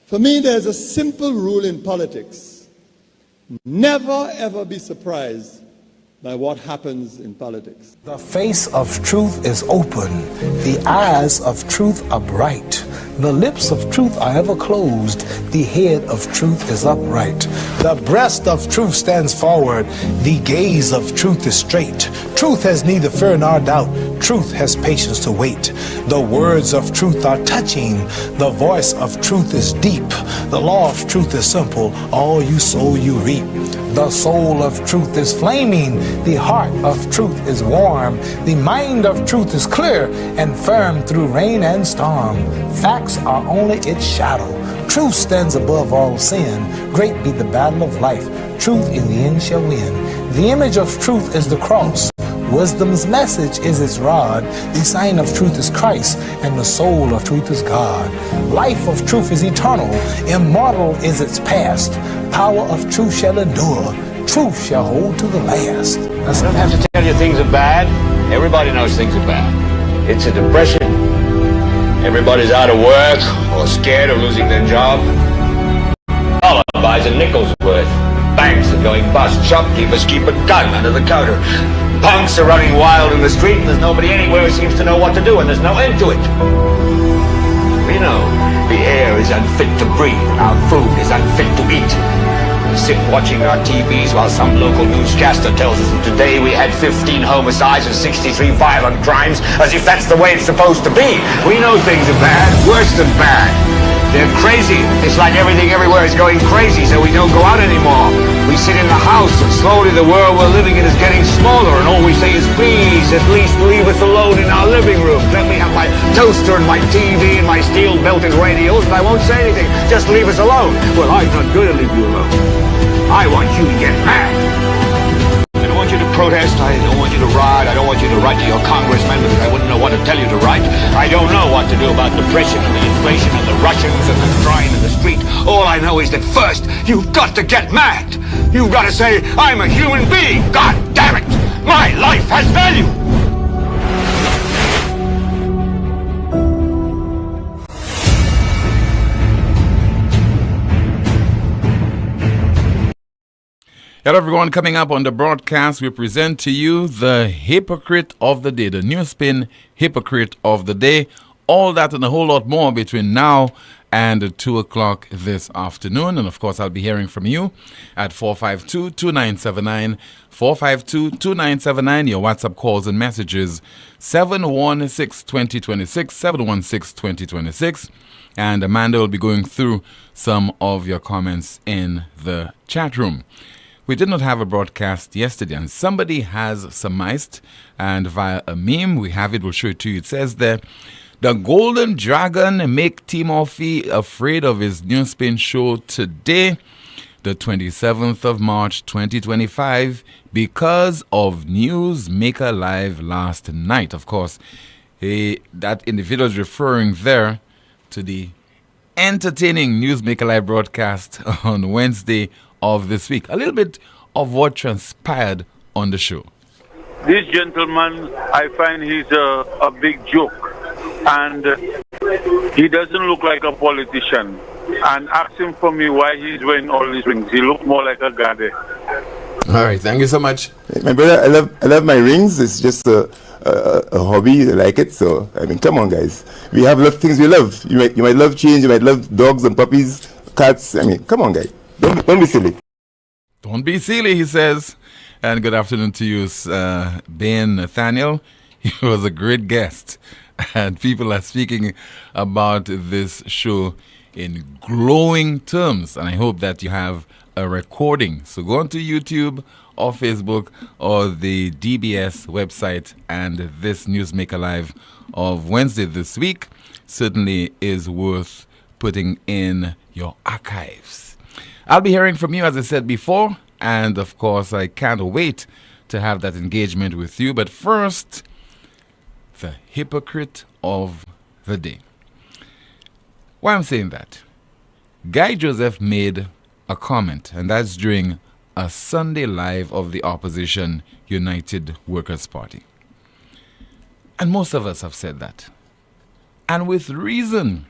For me, there's a simple rule in politics. Never, ever be surprised by what happens in politics. The face of truth is open. The eyes of truth are bright. The lips of truth are ever closed. The head of truth is upright. The breast of truth stands forward. The gaze of truth is straight. Truth has neither fear nor doubt. Truth has patience to wait. The words of truth are touching. The voice of truth is deep. The law of truth is simple. All you sow, you reap. The soul of truth is flaming. The heart of truth is warm. The mind of truth is clear and firm through rain and storm. Facts are only its shadow. Truth stands above all sin. Great be the battle of life. Truth in the end shall win. The image of truth is the cross. Wisdom's message is its rod. The sign of truth is Christ, and the soul of truth is God. Life of truth is eternal. Immortal is its past. Power of truth shall endure. Truth shall hold to the last. I don't have to tell you things are bad. Everybody knows things are bad. It's a depression. Everybody's out of work or scared of losing their job. Dollar buys a nickel's worth. Banks are going bust. Shopkeepers keep a gun under the counter. Punks are running wild in the street, and there's nobody anywhere who seems to know what to do, and there's no end to it. We know the air is unfit to breathe, and our food is unfit to eat. We sit watching our TVs while some local newscaster tells us that today we had 15 homicides and 63 violent crimes, as if that's the way it's supposed to be. We know things are bad, worse than bad. They're crazy. It's like everything everywhere is going crazy, so we don't go out anymore. We sit in the house, and slowly the world we're living in is getting smaller, and all we say is, please, at least leave us alone in our living room. Let me have my toaster and my TV and my steel-belted radios, and I won't say anything. Just leave us alone. Well, I'm not going to leave you alone. I want you to get mad. I don't want you to protest. I don't want you to riot. I don't want you to write to your congressman because I wouldn't know what to tell you to write. I don't know what to do about depression and the inflation and the Russians and the crying in the street. All I know is that first, you've got to get mad. You've got to say, I'm a human being. God damn it. My life has value. Hello everyone, coming up on the broadcast, we present to you the Hypocrite of the Day, the NewsSpin Hypocrite of the Day. All that and a whole lot more between now and 2 o'clock this afternoon. And of course, I'll be hearing from you at 452-2979, 452-2979, your WhatsApp calls and messages, 716-2026, 716-2026. And Amanda will be going through some of your comments in the chat room. We did not have a broadcast yesterday, and somebody has surmised, and via a meme, we have it, we'll show it to you. It says there, the Golden Dragon make Timothy afraid of his NewsSpin show today, the 27th of March, 2025, because of Newsmaker Live last night. Of course, that individual is referring there to the entertaining Newsmaker Live broadcast on Wednesday of this week. A little bit of what transpired on the show. This gentleman, I find he's a big joke, and he doesn't look like a politician. And ask him for me why he's wearing all these rings. He looks more like a guy. All right, thank you so much. My brother, I love my rings. It's just a hobby. I like it. So I mean, come on, guys. We have a lot of things we love. You might love change. You might love dogs and puppies, cats. I mean, come on, guys. Don't be silly. Don't be silly, he says. And good afternoon to you, Ben Nathaniel. He was a great guest. And people are speaking about this show in glowing terms. And I hope that you have a recording. So go onto YouTube or Facebook or the DBS website, and this Newsmaker Live of Wednesday this week certainly is worth putting in your archives. I'll be hearing from you, as I said before, and of course, I can't wait to have that engagement with you. But first, the Hypocrite of the Day. Why I'm saying that? Guy Joseph made a comment, and that's during a Sunday Live of the Opposition United Workers' Party. And most of us have said that. And with reason.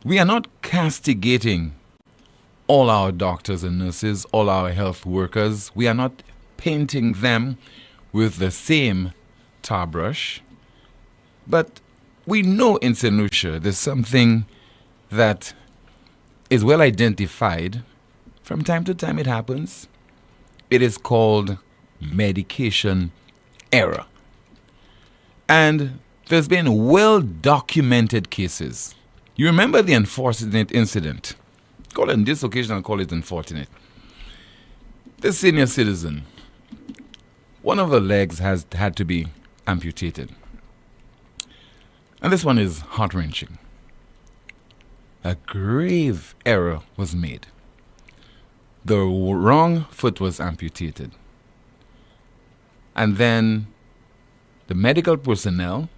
We are not castigating all our doctors and nurses, all our health workers. We are not painting them with the same tar brush. But we know in St. Lucia there's something that is well identified. From time to time it happens. It is called medication error. And there's been well-documented cases. You remember the unfortunate incident. On this occasion, I'll call it unfortunate. This senior citizen, one of her legs has had to be amputated. And this one is heart-wrenching. A grave error was made. The wrong foot was amputated. And then the medical personnel,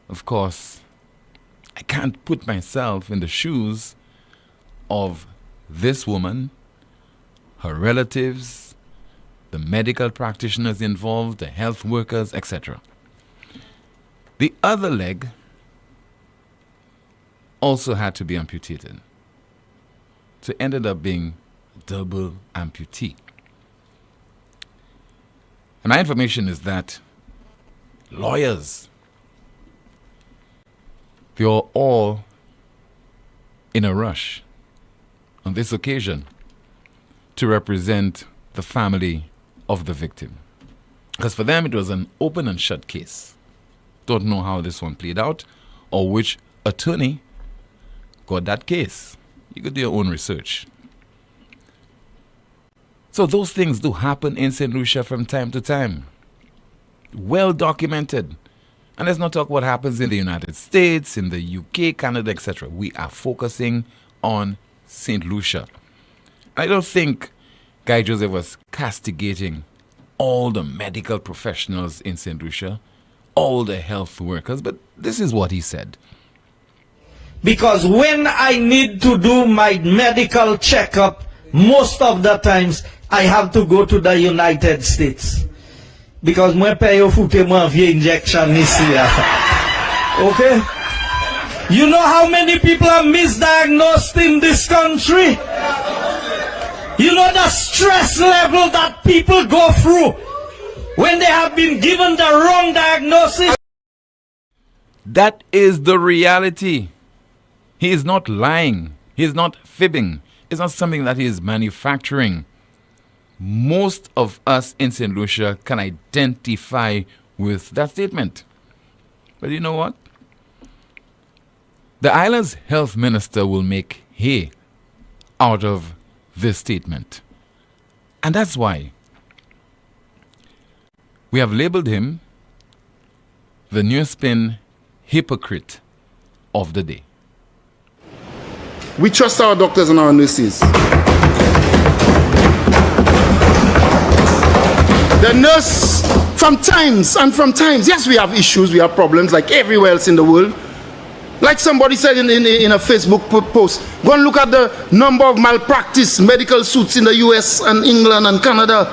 of course, I can't put myself in the shoes of this woman, her relatives, the medical practitioners involved, the health workers, etc. The other leg also had to be amputated. So it ended up being double amputee. And my information is that lawyers, they are all in a rush on this occasion to represent the family of the victim. Because for them it was an open and shut case. Don't know how this one played out or which attorney got that case. You could do your own research. So those things do happen in St. Lucia from time to time. Well documented. And let's not talk what happens in the United States, in the UK, Canada, etc. We are focusing on St. Lucia. I don't think Guy Joseph was castigating all the medical professionals in St. Lucia, all the health workers, but this is what he said. Because when I need to do my medical checkup, most of the times I have to go to the United States. Because moi paye foute moi vie injection ici. Okay? You know how many people are misdiagnosed in this country? You know the stress level that people go through when they have been given the wrong diagnosis? That is the reality. He is not lying. He is not fibbing. It's not something that he is manufacturing. Most of us in St. Lucia can identify with that statement. But you know what? The island's health minister will make hay out of this statement. And that's why we have labeled him the NewsSpin hypocrite of the day. We trust our doctors and our nurses. The nurse, from times, yes, we have issues, we have problems like everywhere else in the world. Like somebody said in a Facebook post, go and look at the number of malpractice medical suits in the US and England and Canada.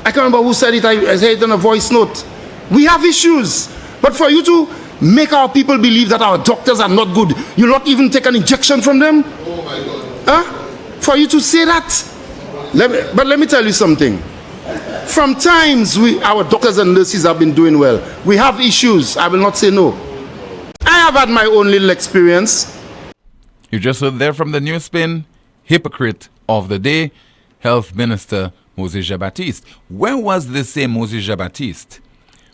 I can't remember who said it, I said it on a voice note. We have issues, but for you to make our people believe that our doctors are not good, you'll not even take an injection from them? Oh my God. Huh? For you to say that? But let me tell you something. From times our doctors and nurses have been doing well. We have issues, I will not say no. I have had my own little experience. You just heard there from the NewsSpin hypocrite of the day, Health Minister Moses Jean-Baptiste. When was this same Moses Jean-Baptiste?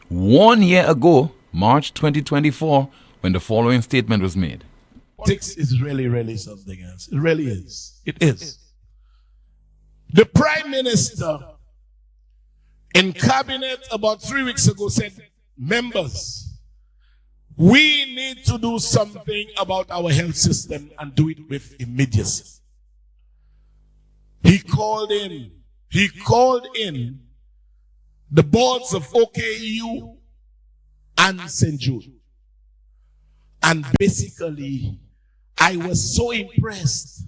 1 year ago, March 2024, when the following statement was made. Politics is really something else. It really is. It is. The Prime Minister in Cabinet about 3 weeks ago said, members, we need to do something about our health system and do it with immediacy. He called in the boards of OKU and St. Jude. And basically, I was so impressed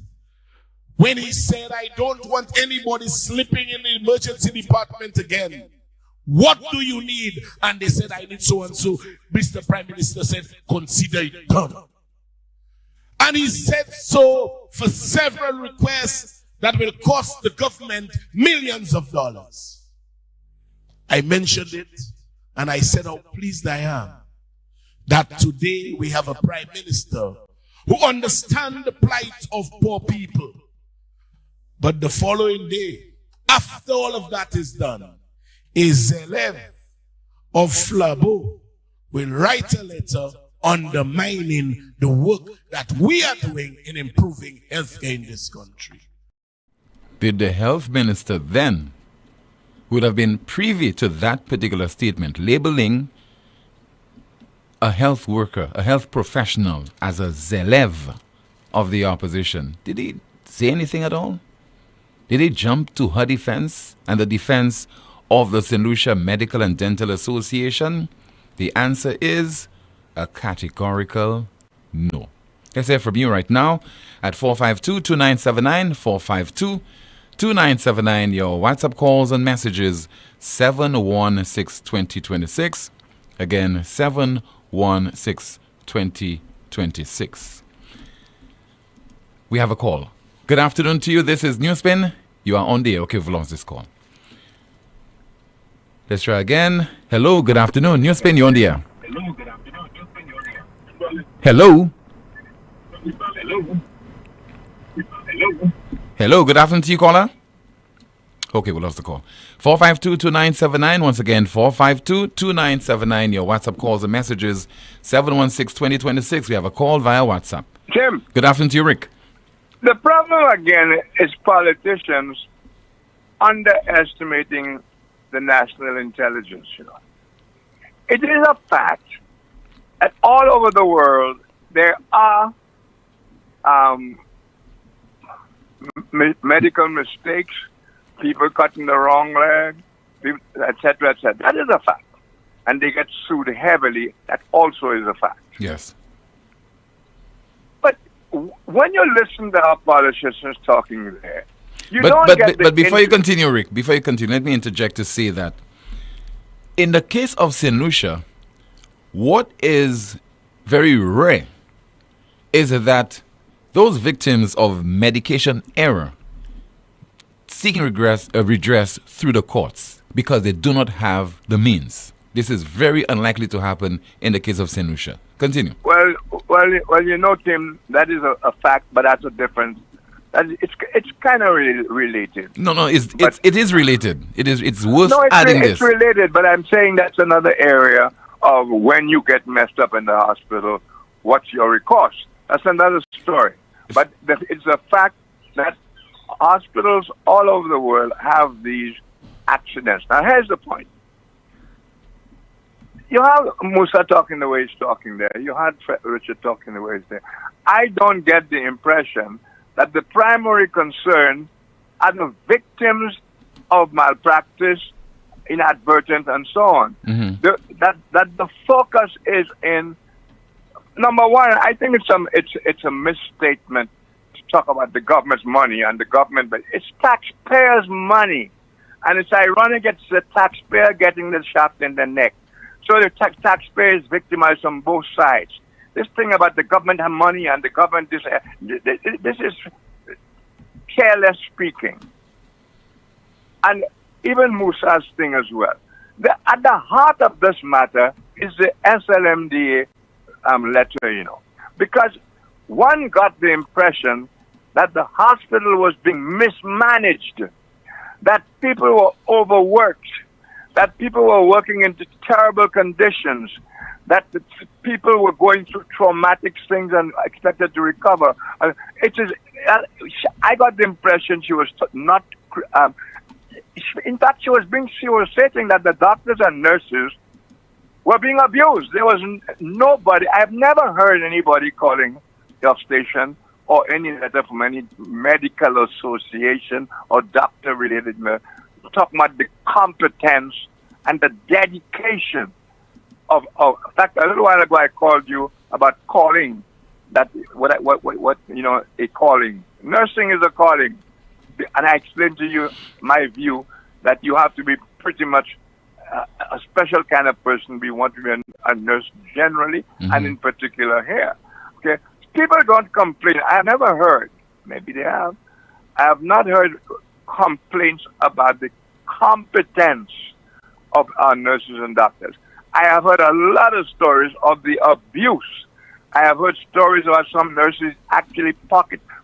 when he said, I don't want anybody slipping in the emergency department again. What do you need? And they said, I need so and so. Mr. Prime Minister said, consider it done. And he said so for several requests that will cost the government millions of dollars. I mentioned it, and I said how pleased I am that today we have a prime minister who understands the plight of poor people. But the following day, after all of that is done, a Zelev of Flabo will write a letter undermining the work that we are doing in improving healthcare in this country. Did the health minister then, would have been privy to that particular statement, labeling a health worker, a health professional, as a Zelev of the opposition? Did he say anything at all? Did he jump to her defense and the defense of the St. Lucia Medical and Dental Association? The answer is a categorical no. Let's hear from you right now at 452-2979, 452-2979. Your WhatsApp calls and messages, 716-2026. Again, 716-2026. We have a call. Good afternoon to you. This is NewsSpin. You are on the air. Okay, we've lost this call. Let's try again. Hello, good afternoon. NewsSpin, you're on the air. Hello. Hello, good afternoon to you, caller. Okay, we lost the call. 452-2979. Once again, 452-2979. Your WhatsApp calls and messages, 716-2026. We have a call via WhatsApp. Tim. Good afternoon to you, Rick. The problem again is politicians underestimating the national intelligence. It is a fact that all over the world there are medical mistakes, people cutting the wrong leg, etc., etc. That is a fact. And they get sued heavily. That also is a fact. Yes. But when you listen to our politicians talking there, But before you continue, Rick, let me interject to say that in the case of St. Lucia, what is very rare is that those victims of medication error seeking redress through the courts because they do not have the means. This is very unlikely to happen in the case of St. Lucia. Continue. Well, Tim, that is a fact, but that's a different. It's kind of related. No, it is related. It's worth adding this. It's related, but I'm saying that's another area of when you get messed up in the hospital, what's your recourse? That's another story. But it's a fact that hospitals all over the world have these accidents. Now, here's the point. You have Musa talking the way he's talking there. You had Richard talking the way he's there. I don't get the impression that the primary concern are the victims of malpractice, inadvertent, and so on. Mm-hmm. That the focus is in, number one, I think it's a misstatement to talk about the government's money and the government, but it's taxpayers' money. And it's ironic it's the taxpayer getting the shaft in the neck. So the taxpayer is victimized on both sides. This thing about the government have money and the government, this is careless speaking. And even Musa's thing as well. At the heart of this matter is the SLMDA letter, because one got the impression that the hospital was being mismanaged, that people were overworked, that people were working in terrible conditions, that the people were going through traumatic things and expected to recover. I got the impression she was not. In fact, she was stating that the doctors and nurses were being abused. There was nobody. I've never heard anybody calling the station or any letter from any medical association or doctor-related talking about the competence and the dedication of. In fact, a little while ago I called you about calling. That a calling. Nursing is a calling, and I explained to you my view that you have to be pretty much a special kind of person. We want to be a nurse generally, and in particular here. Okay, People don't complain. I have never heard, maybe they have, I have not heard complaints about the competence of our nurses and doctors. I have heard a lot of stories of the abuse. I have heard stories about some nurses actually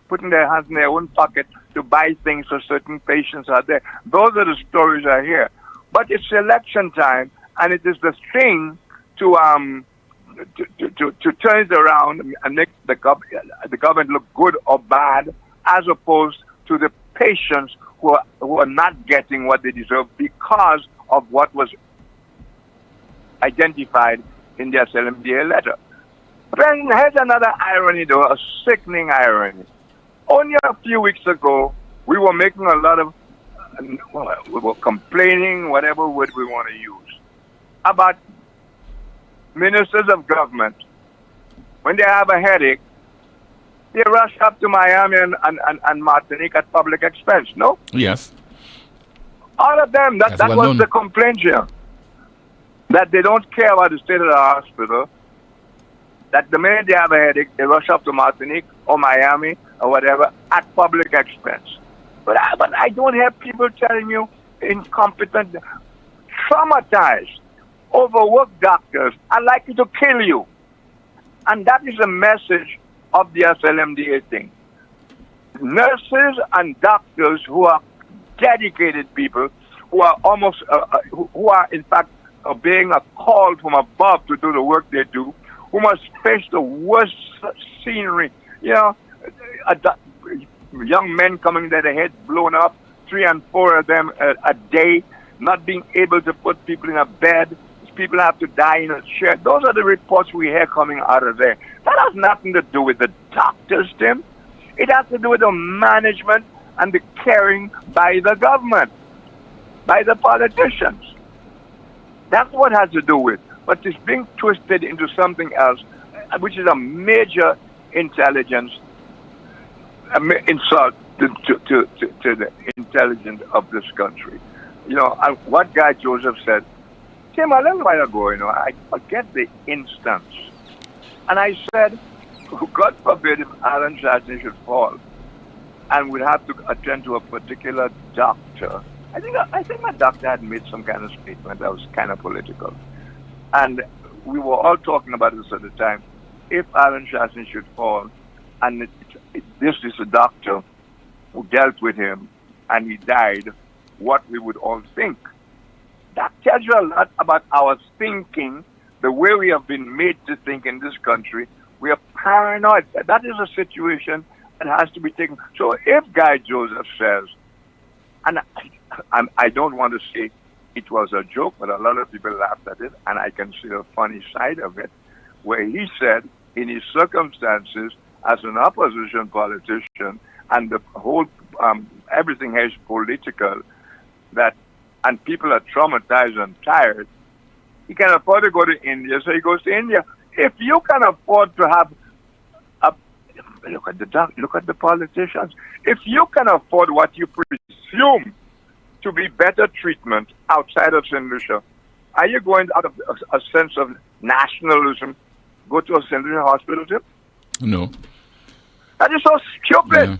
putting their hands in their own pocket to buy things for certain patients out there. Those are the stories I hear. But it's election time, and it is the thing to turn it around and make the government look good or bad, as opposed to the patients who are not getting what they deserve because of what was identified in the SLMDA letter. Then here's another irony, though, a sickening irony. Only a few weeks ago, we were making a lot of, we were complaining, whatever word we want to use, about ministers of government. When they have a headache, they rush up to Miami and Martinique at public expense, no? Yes. All of them, that well was known. the complaint here. That they don't care about the state of the hospital. That the minute they have a headache, they rush up to Martinique or Miami or whatever at public expense. But I don't hear people telling you incompetent, traumatized, overworked doctors are likely to kill you. And that is the message of the SLMDA thing. Nurses and doctors who are dedicated people, who are almost, who are in fact obeying a call from above to do the work they do, who must face the worst scenery. You know, young men coming there, their heads blown up, 3 and 4 of them a day, not being able to put people in a bed. People have to die in a chair. Those are the reports we hear coming out of there. That has nothing to do with the doctors, Tim. It has to do with the management and the caring by the government, by the politicians. That's what it has to do with. But it's being twisted into something else, which is a major intelligence insult to the intelligence of this country. You know, what Guy Joseph said, Tim, a little while ago, you know, I forget the instance. And I said, God forbid if Alan Chasney should fall and we'd have to attend to a particular doctor. I think my doctor had made some kind of statement that was kind of political. And we were all talking about this at the time. If Alan Chasney should fall and this is a doctor who dealt with him and he died, what we would all think. That tells you a lot about our thinking, the way we have been made to think in this country. We are paranoid. That is a situation that has to be taken. So if Guy Joseph says, and I don't want to say it was a joke, but a lot of people laughed at it, and I can see the funny side of it, where he said, in his circumstances, as an opposition politician, and the whole, everything here is political, and people are traumatized and tired, he can afford to go to India, so he goes to India. If you can afford to have look at the politicians. If you can afford what you presume to be better treatment outside of St. Lucia, are you going out of a sense of nationalism, go to a St. Lucia hospital, Tim? No. That is so stupid. Yeah.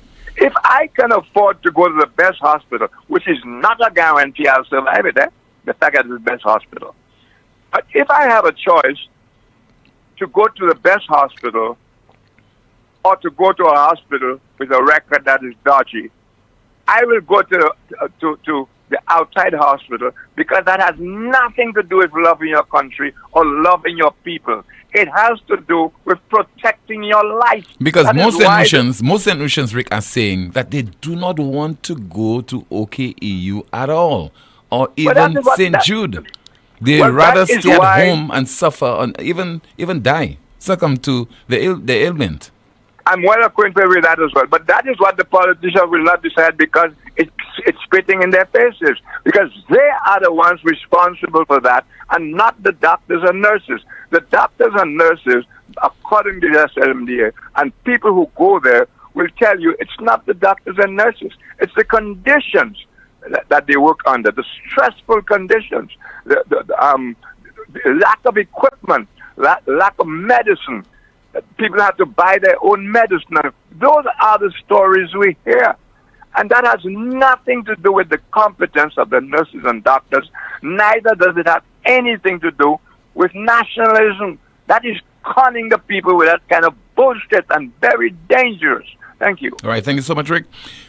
If I can afford to go to the best hospital, which is not a guarantee I'll survive it, the fact that it's the best hospital. But if I have a choice to go to the best hospital or to go to a hospital with a record that is dodgy, I will go to the outside hospital, because that has nothing to do with loving your country or loving your people. It has to do with protecting your life. Because most St. Lucians, Rick, are saying that they do not want to go to OKEU at all, or even St. Jude. They rather stay at home and suffer, and even die, succumb to the ailment. I'm well acquainted with that as well. But that is what the politicians will not decide, because it's spitting in their faces. Because they are the ones responsible for that, and not the doctors and nurses. The doctors and nurses, according to the SLMDA, and people who go there will tell you it's not the doctors and nurses. It's the conditions that they work under, the stressful conditions, the lack of equipment, lack of medicine, people have to buy their own medicine. Those are the stories we hear. And that has nothing to do with the competence of the nurses and doctors. Neither does it have anything to do with nationalism. That is conning the people with that kind of bullshit and very dangerous. Thank you. All right, thank you so much, Rick.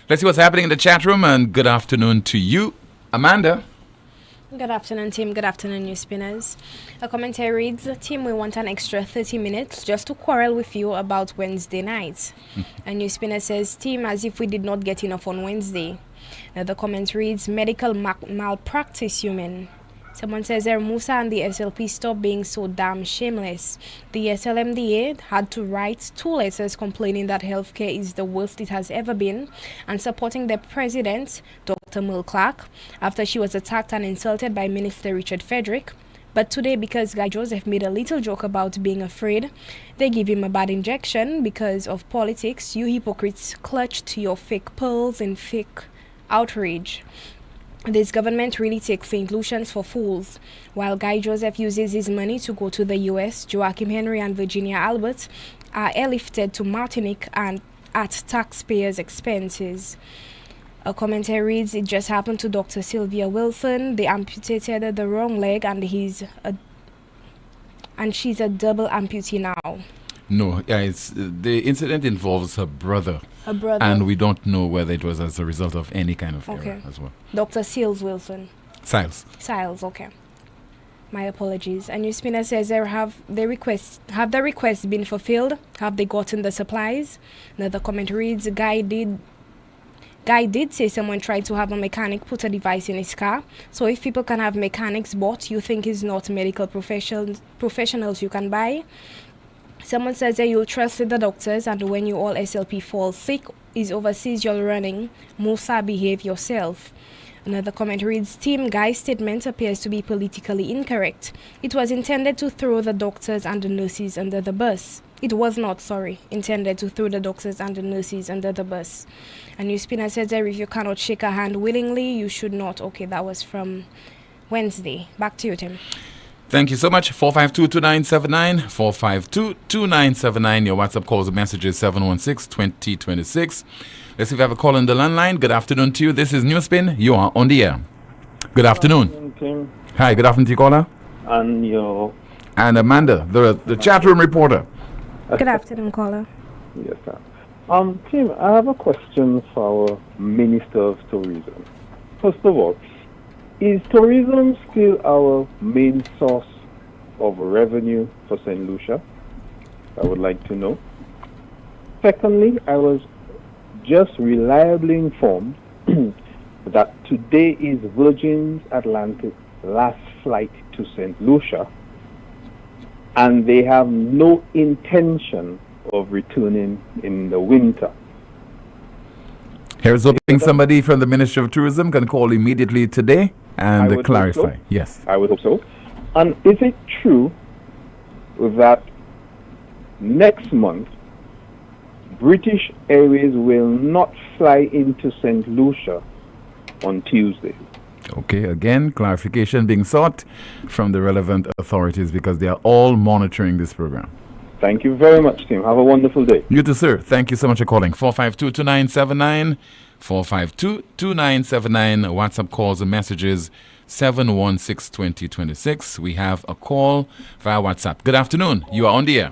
Let's see what's happening in the chat room, and good afternoon to you, Amanda. Good afternoon, team. Good afternoon, New Spinners. A commentary reads, Team, we want an extra 30 minutes just to quarrel with you about Wednesday night. A New Spinner says, Team, as if we did not get enough on Wednesday. Now the comment reads, medical malpractice, human. Someone says there, Musa and the SLP stop being so damn shameless. The SLMDA had to write 2 letters complaining that healthcare is the worst it has ever been and supporting their president, Dr. Mil Clark, after she was attacked and insulted by Minister Richard Frederick. But today, because Guy Joseph made a little joke about being afraid, they give him a bad injection because of politics. You hypocrites clutch to your fake pearls and fake outrage. This government really takes St. Lucians for fools. While Guy Joseph uses his money to go to the U.S., Joachim Henry and Virginia Albert are airlifted to Martinique and at taxpayers' expenses. A commentary reads, it just happened to Dr. Sylvia Wilson. They amputated the wrong leg and she's a double amputee now. No, it's the incident involves her brother. Her brother. And we don't know whether it was as a result of any kind of error as well. Dr. Seals Wilson. Siles, okay. My apologies. And New Spinner says, have the requests been fulfilled? Have they gotten the supplies? Another comment reads, Guy did say someone tried to have a mechanic put a device in his car. So if people can have mechanics bought, you think it's not medical professionals you can buy? Someone says that you'll trust the doctors, and when you all SLP fall sick, is overseas you're running. Musa, behave yourself. Another comment reads, Team Guy's statement appears to be politically incorrect. It was intended to throw the doctors and the nurses under the bus. It was not, intended to throw the doctors and the nurses under the bus. And New Spinner says that if you cannot shake a hand willingly, you should not. Okay, that was from Wednesday. Back to you, Tim. Thank you so much. 452-2979, 452-2979. Your WhatsApp calls and messages 716-2026. Let's see if we have a call on the landline. Good afternoon to you. This is NewsSpin. You are on the air. Good afternoon. Tim. Hi, good afternoon to you, caller. And Amanda, the chat room reporter. Good afternoon, caller. Yes, sir. Tim, I have a question for our Minister of Tourism. First of all, is tourism still our main source of revenue for St. Lucia? I would like to know. Secondly, I was just reliably informed that today is Virgin Atlantic's last flight to St. Lucia, and they have no intention of returning in the winter. Here's hoping somebody from the Ministry of Tourism can call immediately today and clarify. So. Yes. I would hope so. And is it true that next month British Airways will not fly into St. Lucia on Tuesday? Okay, again, clarification being sought from the relevant authorities because they are all monitoring this program. Thank you very much, Tim. Have a wonderful day. You too, sir. Thank you so much for calling. 452-2979, 452-2979. WhatsApp calls and messages 716-2026. We have a call via WhatsApp. Good afternoon. You are on the air.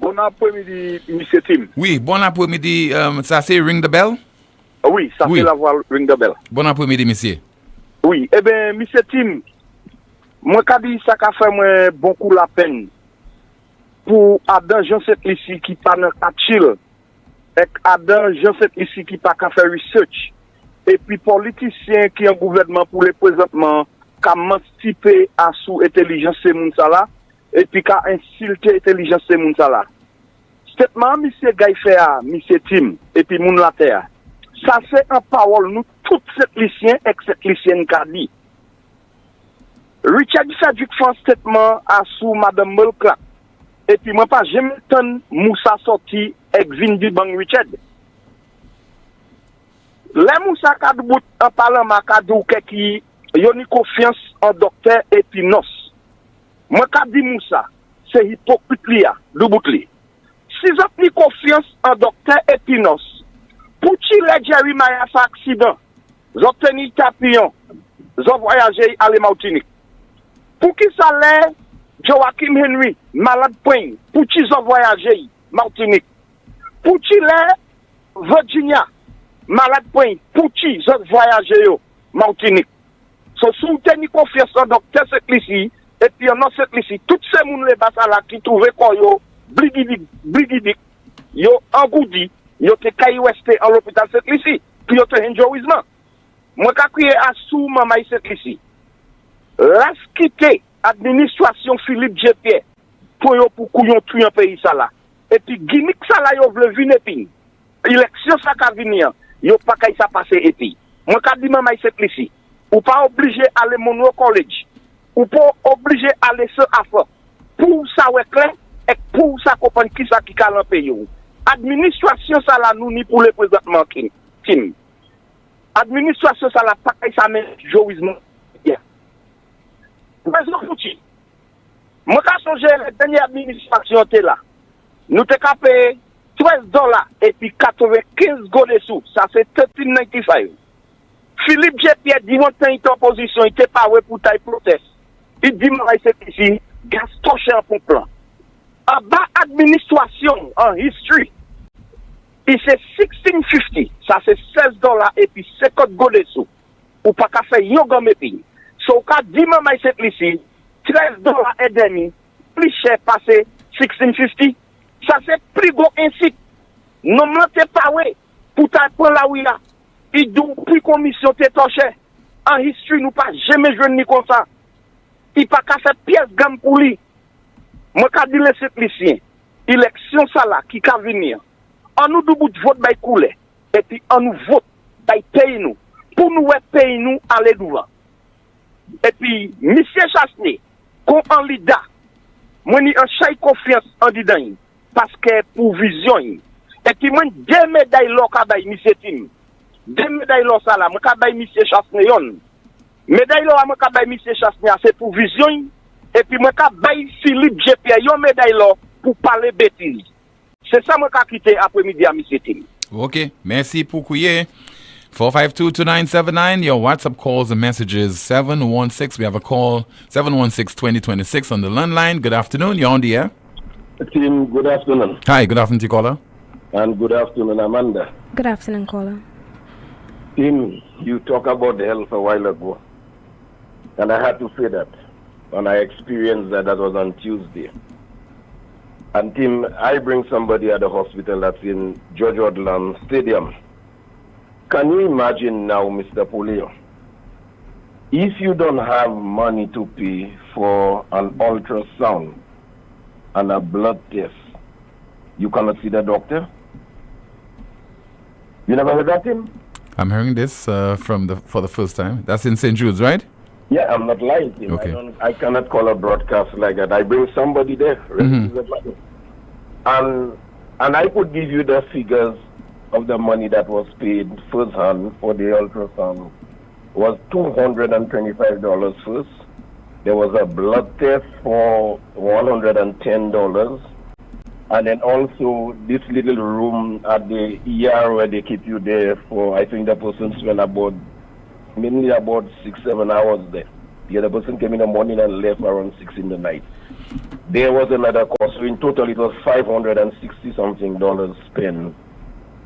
Bon après-midi, Monsieur Tim. Oui, bon après-midi. Ça c'est ring the bell? Oui, ça fait la voix ring the bell. Bon après-midi, monsieur. Oui, eh bien, Monsieur Tim, moi, quand je dis ça, ça fait moi beaucoup la peine. Pour Adam Jean-Seth ici qui pas dans chill, et Adam Jean-Seth ici qui pas qu'à faire research, et puis politiciens qui ont gouvernement pour le présentement, qui ont mancipé à sous intelligence ces moun ça là, et puis qui ont insulté intelligence ces moun ça là. Statement monsieur Guy Féa, monsieur Tim, et puis moun la terre. Ça c'est en parole nous toutes ces lycéens et cette lycéenne qui a dit. Richard Frederick fait un statement à sous madame Mulclack. Et puis moi pas jamais entendu Moussa sorti exine du banc Richard. Les Moussa Kadbout en parlement Kadou qui yoni confiance en docteur et puis nos. Moi ka di Moussa, c'est hypocrite lia, douboutli. si vous avez confiance en docteur Epinos, pour qui les Jeremiah fait accident, vous obtenez tapillon, vous voyagez à la Martinique. Pour qui ça l'est, Joachim Henry, malade point, pour qui vous voyagez Martinique. Pour qui l'est, Virginia, malade point, pour qui vous voyagez Martinique. So, si vous avez confiance en docteur Seclissi, et puis en Seclissi, toutes ces gens là qui trouvent quoi yo, brigidique, yo engoudi, yo te kay weste en l'hôpital Seclissi, puis yo te enjoyisme. Moi, quand je suis à sous maman Seclissi, la quitter administration Philippe J. pour yo pour couillon tout un pays ça là. Et puis gimmick ça là yo vle vinn puis élection ça ka venir, yo pas kay ça passer et puis. Moi quand dit maman Seclissi, ou pas obligé aller Monroe College, ou pas obligé aller se affaire. Pour ça ouais clair et pour ça comprendre qui ça qui ka dans pays. Administration ça là nous ni pour le présentement Kim. Administration ça là pas kay ça mais jouisme. Président Fouti, moi quand songe la dernière administration était là, nous te capé $13 et puis 95 go dessous, ça c'est 1395. Philippe J. dit mon temps en opposition, il était pas ouais pour taille proteste. Il dit moi c'est ici, Gaston cher pour plan. En bas administration en history, il c'est 1650, ça c'est $16 et puis 50 go dessous. Ou pas qu'à faire yoga me pays. So, quand dit maman c'est ici, $13 et demi, plus cher passé 1650, ça c'est plus gros ainsi. Non, t'es pas ouais, pour ta prendre là où il a. Il dit, plus commission t'es torché. En history, nous pas jamais joué ni comme ça. Il pas qu'à faire pièce gamme pour lui. Moi, quand dit le ici, élection ça là, qui va venir. On nous double vote by couler. Et puis, on nous vote by paye nous. Pour nous, paye nous, aller devant. Et puis, monsieur Chasné, qu'on en lida, moi ni en chay confiance en didan, parce que pour vision, et puis moi deux médailles l'or kabay monsieur Tim, deux médailles l'or ça là, moi kabay monsieur Chasné yon, médaille l'or moi kabay monsieur Chasné c'est pour vision, et puis moi kabay Philippe J. yon médaille l'or pour parler bêtise. C'est ça moi ka quitter après-midi à monsieur Tim. Ok, merci pour couiller. 452-2979, your WhatsApp calls and messages, 716. We have a call, 716-2026 on the landline. Good afternoon, you're on the air. Team, good afternoon. Hi, good afternoon to you, caller. And good afternoon, Amanda. Good afternoon, caller. Team, you talked about the health a while ago. And I had to say that. And I experienced that was on Tuesday. And Team, I bring somebody at the hospital that's in George Odland Stadium. Can you imagine now, Mr. Poleon, if you don't have money to pay for an ultrasound and a blood test, you cannot see the doctor? You never heard that, Tim? I'm hearing this for the first time. That's in St. Jude's, right? Yeah, I'm not lying, Tim. Okay. I cannot call a broadcast like that. I bring somebody there. And I could give you the figures of the money that was paid first hand for the ultrasound. Was $225 first. There was a blood test for $110. And then also this little room at the ER where they keep you there for, I think the person spent mainly about 6-7 hours there. The other person came in the morning and left around 6 in the night. There was another cost. So in total it was $560 something spent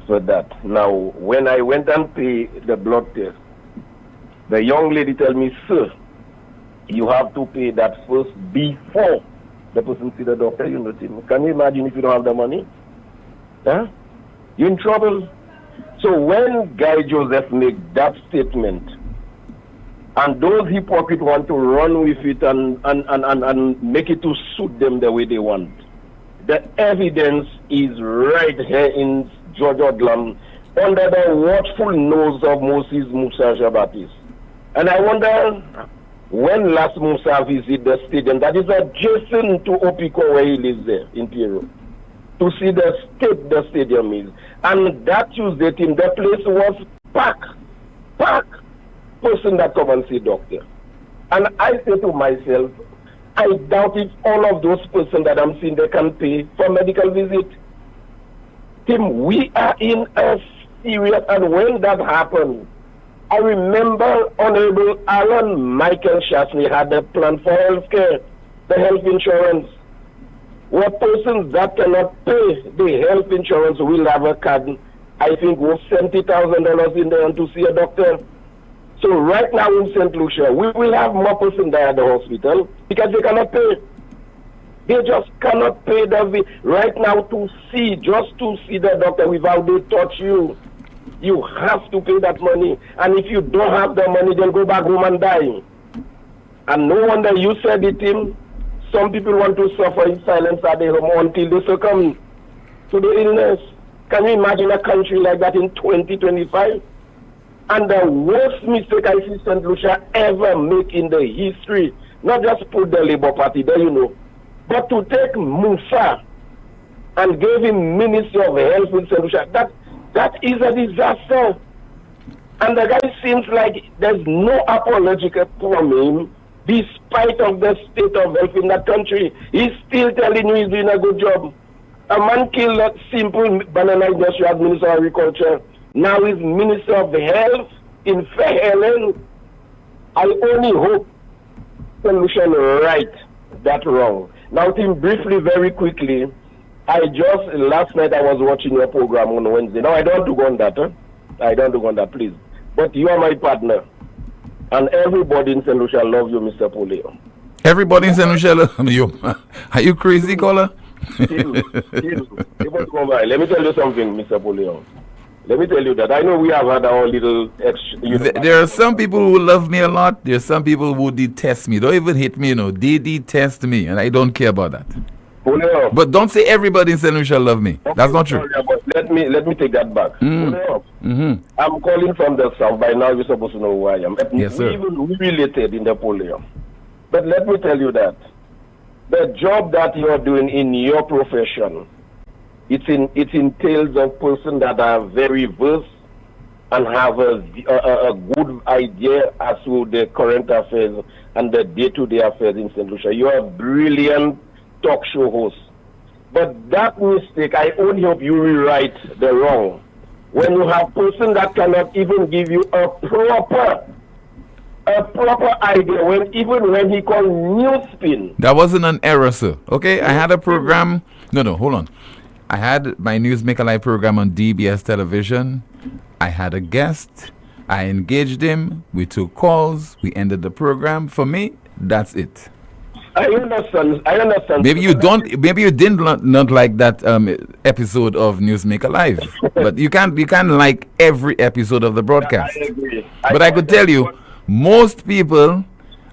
for that. Now, when I went and paid the blood test, the young lady told me, sir, you have to pay that first before the person see the doctor. You know, can you imagine if you don't have the money? Huh? You're in trouble. So when Guy Joseph make that statement, and those hypocrites want to run with it and make it to suit them the way they want, the evidence is right here in George Odland under the watchful nose of Moses Musa Jabatis. And I wonder when last Musa visited the stadium that is adjacent to Opiko where he lives there in Peru, to see the state the stadium is. And that Tuesday team, the place was packed. Person that come and see doctor. And I say to myself, I doubt if all of those persons that I'm seeing they can pay for medical visit. Tim, we are in a serious, and when that happened, I remember Honorable Alan Michael Shasney had a plan for healthcare, the health insurance, where persons that cannot pay the health insurance will have a card, I think, worth $70,000 in there to see a doctor. So right now in St. Lucia, we will have more persons there at the hospital because they cannot pay. They just cannot pay right now just to see the doctor without they touch you. You have to pay that money. And if you don't have the money, then go back home and die. And no wonder you said it, Tim. Some people want to suffer in silence at their home until they succumb to the illness. Can you imagine a country like that in 2025? And the worst mistake I see St. Lucia ever make in the history, not just put the Labour Party there, but to take Musa and give him Ministry of Health in St. Lucia, that is a disaster. And the guy seems like there's no apology from him, despite of the state of health in that country. He's still telling you he's doing a good job. A man killed a simple banana industry as Minister of Agriculture. Now he's Minister of Health in Fair Helen. I only hope solution right that wrong. Now, Tim, briefly, very quickly, last night I was watching your program on Wednesday. Now, I don't want to go on that. I don't want to go on that, please. But you are my partner. And everybody in St. Lucia love you, Mr. Poleon. Everybody in St. Lucia love you. Are you crazy, caller? Let me tell you something, Mr. Poleon. Let me tell you that I know we have had our little there are some people who love me a lot. There are some people who detest me. Don't even hate me, They detest me, and I don't care about that. Poleon. But don't say everybody in St. Lucia love me. Okay, that's not true. Let me take that back. I'm calling from the south. By now you're supposed to know who I am. Yes, sir. We related in the Poleon. But let me tell you that the job that you're doing in your profession, it entails a person that are very versed and have a good idea as to the current affairs and the day-to-day affairs in St. Lucia. You are a brilliant talk show host. But that mistake, I only hope you rewrite the wrong. When you have person that cannot even give you a proper idea, even when he called NewsSpin. That wasn't an error, sir. Okay, I had a program. No, hold on. I had my Newsmaker Live program on DBS television. I had a guest. I engaged him. We took calls. We ended the program. For me, that's it. I understand. Maybe you didn't not like that episode of Newsmaker Live, but you can't like every episode of the broadcast. I agree. But I could tell you, most people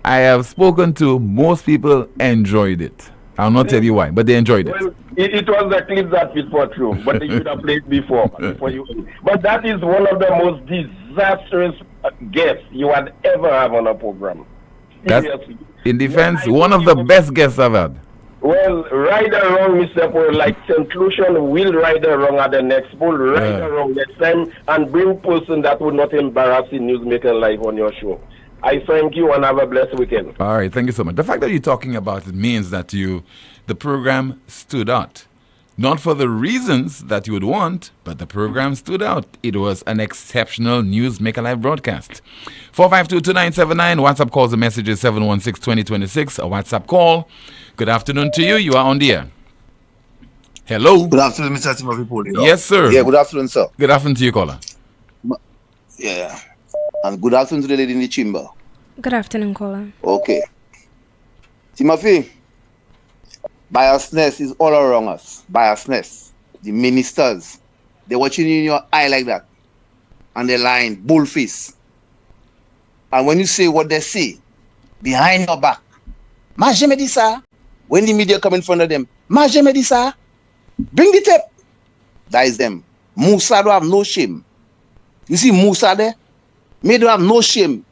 I have spoken to, most people enjoyed it. I'll not tell you why, but they enjoyed it. Well, it was the clip that fit for true, but they should have played before you. But that is one of the most disastrous guests you had ever have on a program. That's, in defense, one of the best guests I've had. Well, right or wrong, Mr. Paul, like St. Lucian will right or wrong at the next poll, right or wrong next time, and bring person that would not embarrass in Newsmaker Live on your show. I thank you and have a blessed weekend. All right, thank you so much. The fact that you're talking about it means that the program stood out. Not for the reasons that you would want, but the program stood out. It was an exceptional Newsmaker Live broadcast. 452-2979, WhatsApp calls and messages 716-2026, a WhatsApp call. Good afternoon to you. You are on the air. Hello. Good afternoon, Mr. Timothy Poleon. Yes, sir. Yeah, good afternoon, sir. Good afternoon to you, caller. Yeah. And good afternoon to the lady in the chamber. Good afternoon, caller. Okay. Timothy, biasness is all around us. Biasness. The ministers, they're watching you in your eye like that. And they're lying, bullface. And when you say what they say, behind your back, Ma jamais dit ça. When the media come in front of them, Ma jamais dit ça. Bring the tape. That is them. Musa don't have no shame. You see Musa there? May don't have no shame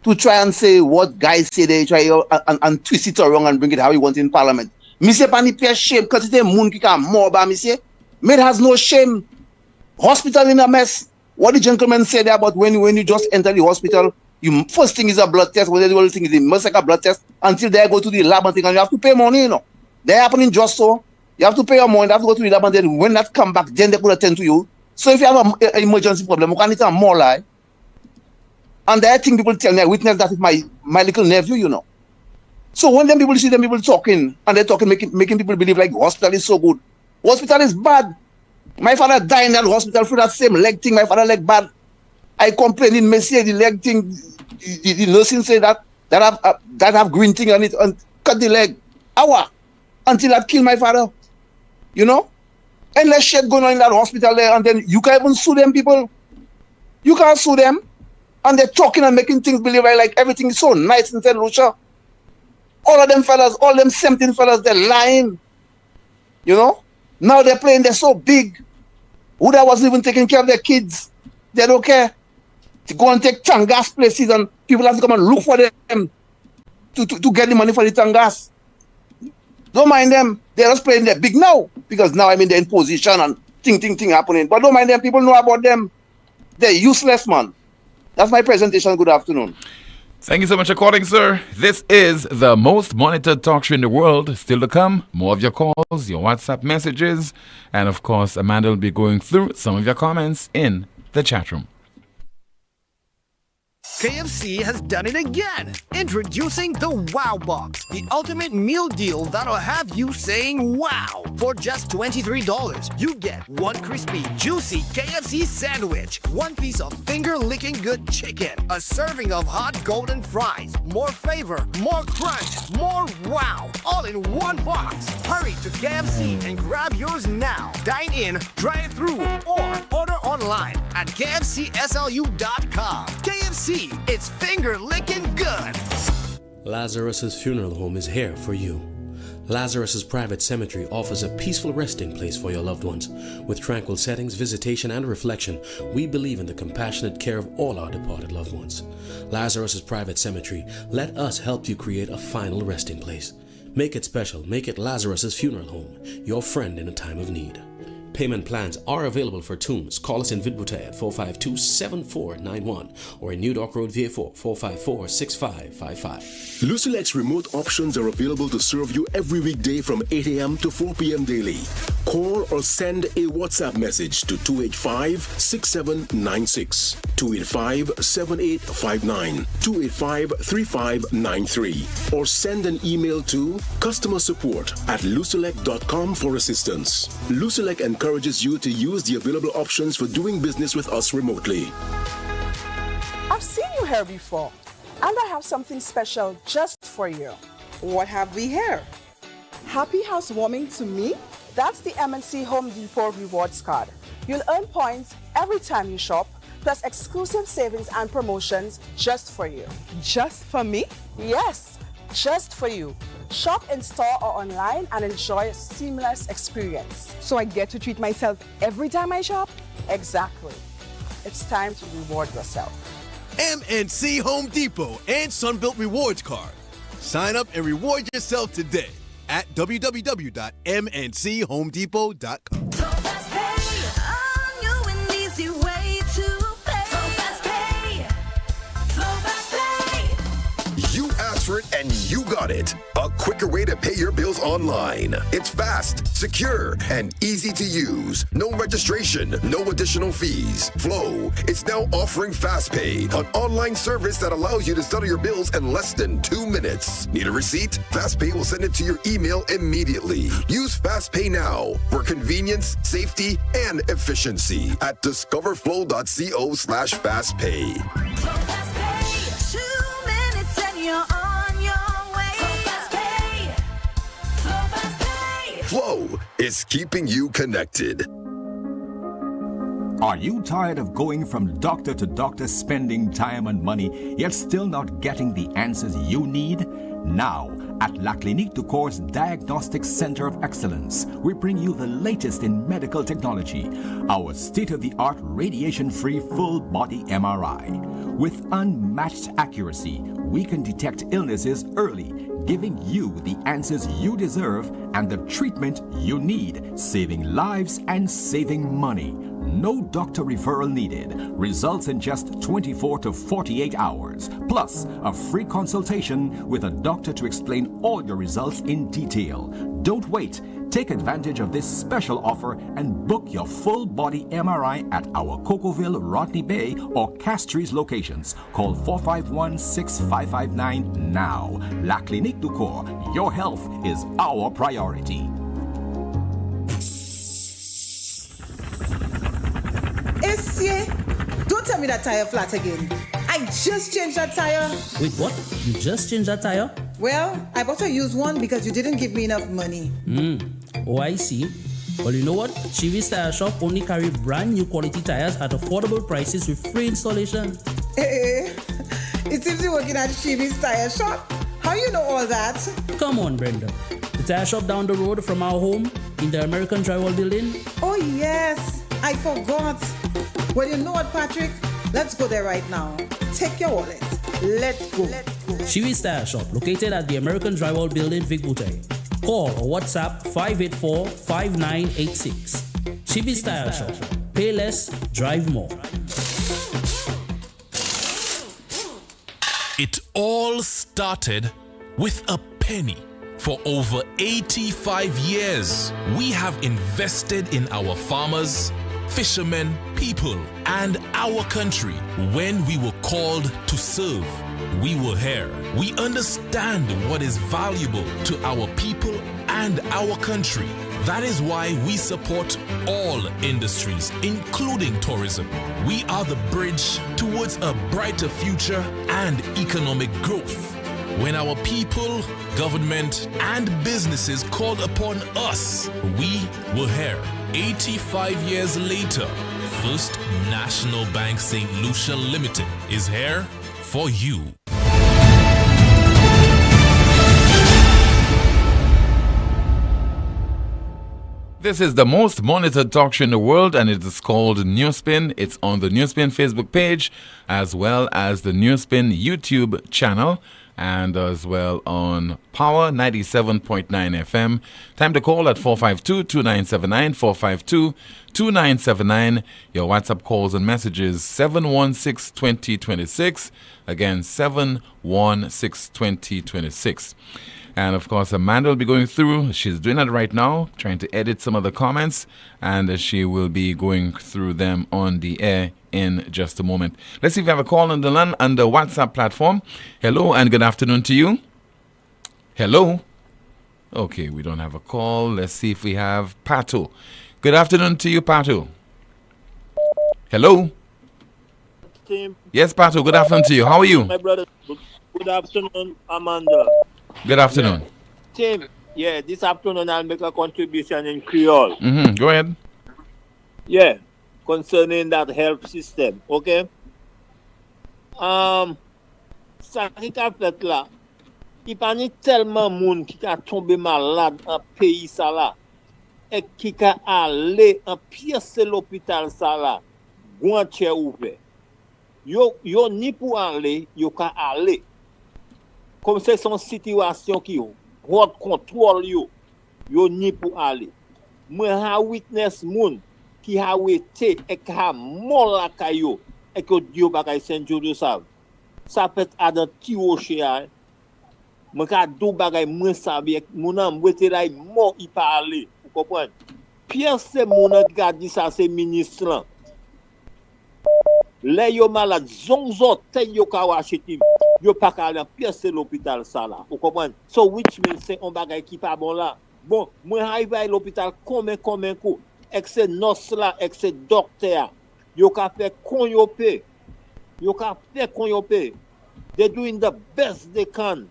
to try and say what guys say they try and twist it around and bring it how you want in parliament. Monsieur Pani pay shame because it's a moon kick and more by monsieur. May has no shame. Hospital in a mess. What the gentleman said there about when you just enter the hospital, you first thing is a blood test, what the other thing is a blood test until they go to the lab and thing and you have to pay money, They happening just so. You have to pay your money, you have to go to the lab, and then when that come back, then they could attend to you. So if you have an emergency problem, you can need a more lie. And I think people tell me, I witnessed that with my little nephew, you know. So when them people see them people talking, and they're talking, making people believe like hospital is so good. Hospital is bad. My father died in that hospital for that same leg thing. My father leg bad. I complained in Messier, the leg thing, the nursing say that have green thing on it, and cut the leg. Hour. Until that killed my father. You know? Endless shit going on in that hospital there, and then you can't even sue them people. You can't sue them. And they're talking and making things believe like everything is so nice in St. Lucia. All of them fellas, all them 17 fellas, they're lying. You know? Now they're playing, they're so big. Who that wasn't even taking care of their kids? They don't care. To go and take Tangas places, and people have to come and look for them to get the money for the Tangas. Don't mind them. They're just playing their big now. Because now, they're in position and thing happening. But don't mind them. People know about them. They're useless, man. That's my presentation. Good afternoon. Thank you so much for calling, sir. This is the most monitored talk show in the world. Still to come, more of your calls, your WhatsApp messages, and of course, Amanda will be going through some of your comments in the chat room. KFC has done it again. Introducing the Wow Box, the ultimate meal deal that'll have you saying wow. For just $23, you get one crispy, juicy KFC sandwich, one piece of finger-licking good chicken, a serving of hot golden fries, more flavor, more crunch, more wow, all in one box. Hurry to KFC and grab yours now. Dine in, drive-thru, or order online at kfcslu.com. KFC, it's finger-licking good. Lazarus's Funeral Home is here for you. Lazarus's Private Cemetery offers a peaceful resting place for your loved ones. With tranquil settings, visitation, and reflection, we believe in the compassionate care of all our departed loved ones. Lazarus's Private Cemetery, let us help you create a final resting place. Make it special. Make it Lazarus's Funeral Home, your friend in a time of need. Payment plans are available for tombs. Call us in Vidbouté at 452-7491 or in New Dock Road, VA4, 454-6555. Lucilex remote options are available to serve you every weekday from 8 a.m. to 4 p.m. daily. Call or send a WhatsApp message to 285-6796, 285-7859, 285-3593, or send an email to customersupport@lucilec.com for assistance. Lucilec encourages you to use the available options for doing business with us remotely. I've seen you here before, and I have something special just for you. What have we here? Happy housewarming to me? That's the MNC Home Depot Rewards Card. You'll earn points every time you shop, plus exclusive savings and promotions just for you. Just for me? Yes, just for you. Shop in store or online and enjoy a seamless experience. So I get to treat myself every time I shop? Exactly. It's time to reward yourself. MNC Home Depot and Sunbelt Rewards Card. Sign up and reward yourself today at www.mnchomedepot.com. You asked for it and you got it. A quicker way to pay your bills online. It's fast, secure, and easy to use. No registration, no additional fees. Flow is now offering FastPay, an online service that allows you to settle your bills in less than 2 minutes. Need a receipt? FastPay will send it to your email immediately. Use FastPay now for convenience, safety, and efficiency at discoverflow.co/fastpay. Flow is keeping you connected. Are you tired of going from doctor to doctor, spending time and money, yet still not getting the answers you need? Now, at La Clinique du Corps Diagnostic Center of Excellence, we bring you the latest in medical technology, our state-of-the-art radiation-free full-body MRI. With unmatched accuracy, we can detect illnesses early, giving you the answers you deserve and the treatment you need, saving lives and saving money. No doctor referral needed. Results in just 24 to 48 hours. Plus, a free consultation with a doctor to explain all your results in detail. Don't wait. Take advantage of this special offer and book your full body MRI at our Cocoville, Rodney Bay, or Castries locations. Call 451-6559 now. La Clinique du Corps, your health is our priority. Essie, don't tell me that tire flat again. I just changed that tire. Wait, what? You just changed that tire? Well, I bought a used one because you didn't give me enough money. Oh, I see. Well, you know what? Chivi's Tire Shop only carry brand new quality tires at affordable prices with free installation. Hey, it seems you're working at Chivi's Tire Shop. How you know all that? Come on, Brenda. The tire shop down the road from our home in the American Drywall Building. Oh, yes. I forgot. Well, you know what, Patrick? Let's go there right now. Take your wallet. Let's go. Chivi's Tire Shop, located at the American Drywall Building, Vic Bouteille. Call or WhatsApp 584-5986. Chivi's Tire Shop. Pay less, drive more. It all started with a penny. For over 85 years, we have invested in our farmers, fishermen, people, and our country. When we were called to serve, we were here. We understand what is valuable to our people and our country. That is why we support all industries, including tourism. We are the bridge towards a brighter future and economic growth. When our people, government, and businesses called upon us, we were here. 85 years later, First National Bank St. Lucia Limited is here for you. This is the most monitored talk show in the world, and it is called NewsSpin. It's on the NewsSpin Facebook page, as well as the NewsSpin YouTube channel, and as well on Power 97.9 FM. Time to call at 452-2979, 452-2979. Your WhatsApp calls and messages 716-2026. Again, 716-2026. And of course, Amanda will be going through. She's doing that right now, trying to edit some of the comments, and she will be going through them on the air in just a moment. Let's see if we have a call on the line on the WhatsApp platform. Hello and good afternoon to you. Hello. Okay, we don't have a call. Let's see if we have Patu. Good afternoon to you, Patu. Hello. Team. Yes, Patu. Good afternoon to you. How are you? My brother. Good afternoon, Amanda. Good afternoon. Tim, this afternoon I'll make a contribution in Creole. Go ahead. Yeah, concerning that health system, okay? Ça qui a fait là, il n'y a pas tellement de monde qui a tombé malade dans le pays ça là, et qui a allé en pièce l'hôpital ça là, guantier ouvert. Yo ni pour aller, yo ka aller. Comme c'est son situation qui yo, votre contrôle yo ni pour aller. Moi ha witness moun qui a été et qui a mort la kayo et que Dieu bagay Saint-Dieu de ça. Ça peut être à dans ti rocher. Moi ka dou bagay moi sabi moun am wete la mort il pas aller. Vous comprenez? Pierre c'est moun qui a dit ça c'est ministre là. Les yo malade zonzo te yo ka wachetim. Yo pas ka aller pièce l'hôpital ça là. Vous comprenez? So which means c'est on bagay qui pas bon là. Bon, moi arrive à l'hôpital combien coup avec ces nurses là, avec ces docteurs. Yo ka fait konyope. They're doing the best they can.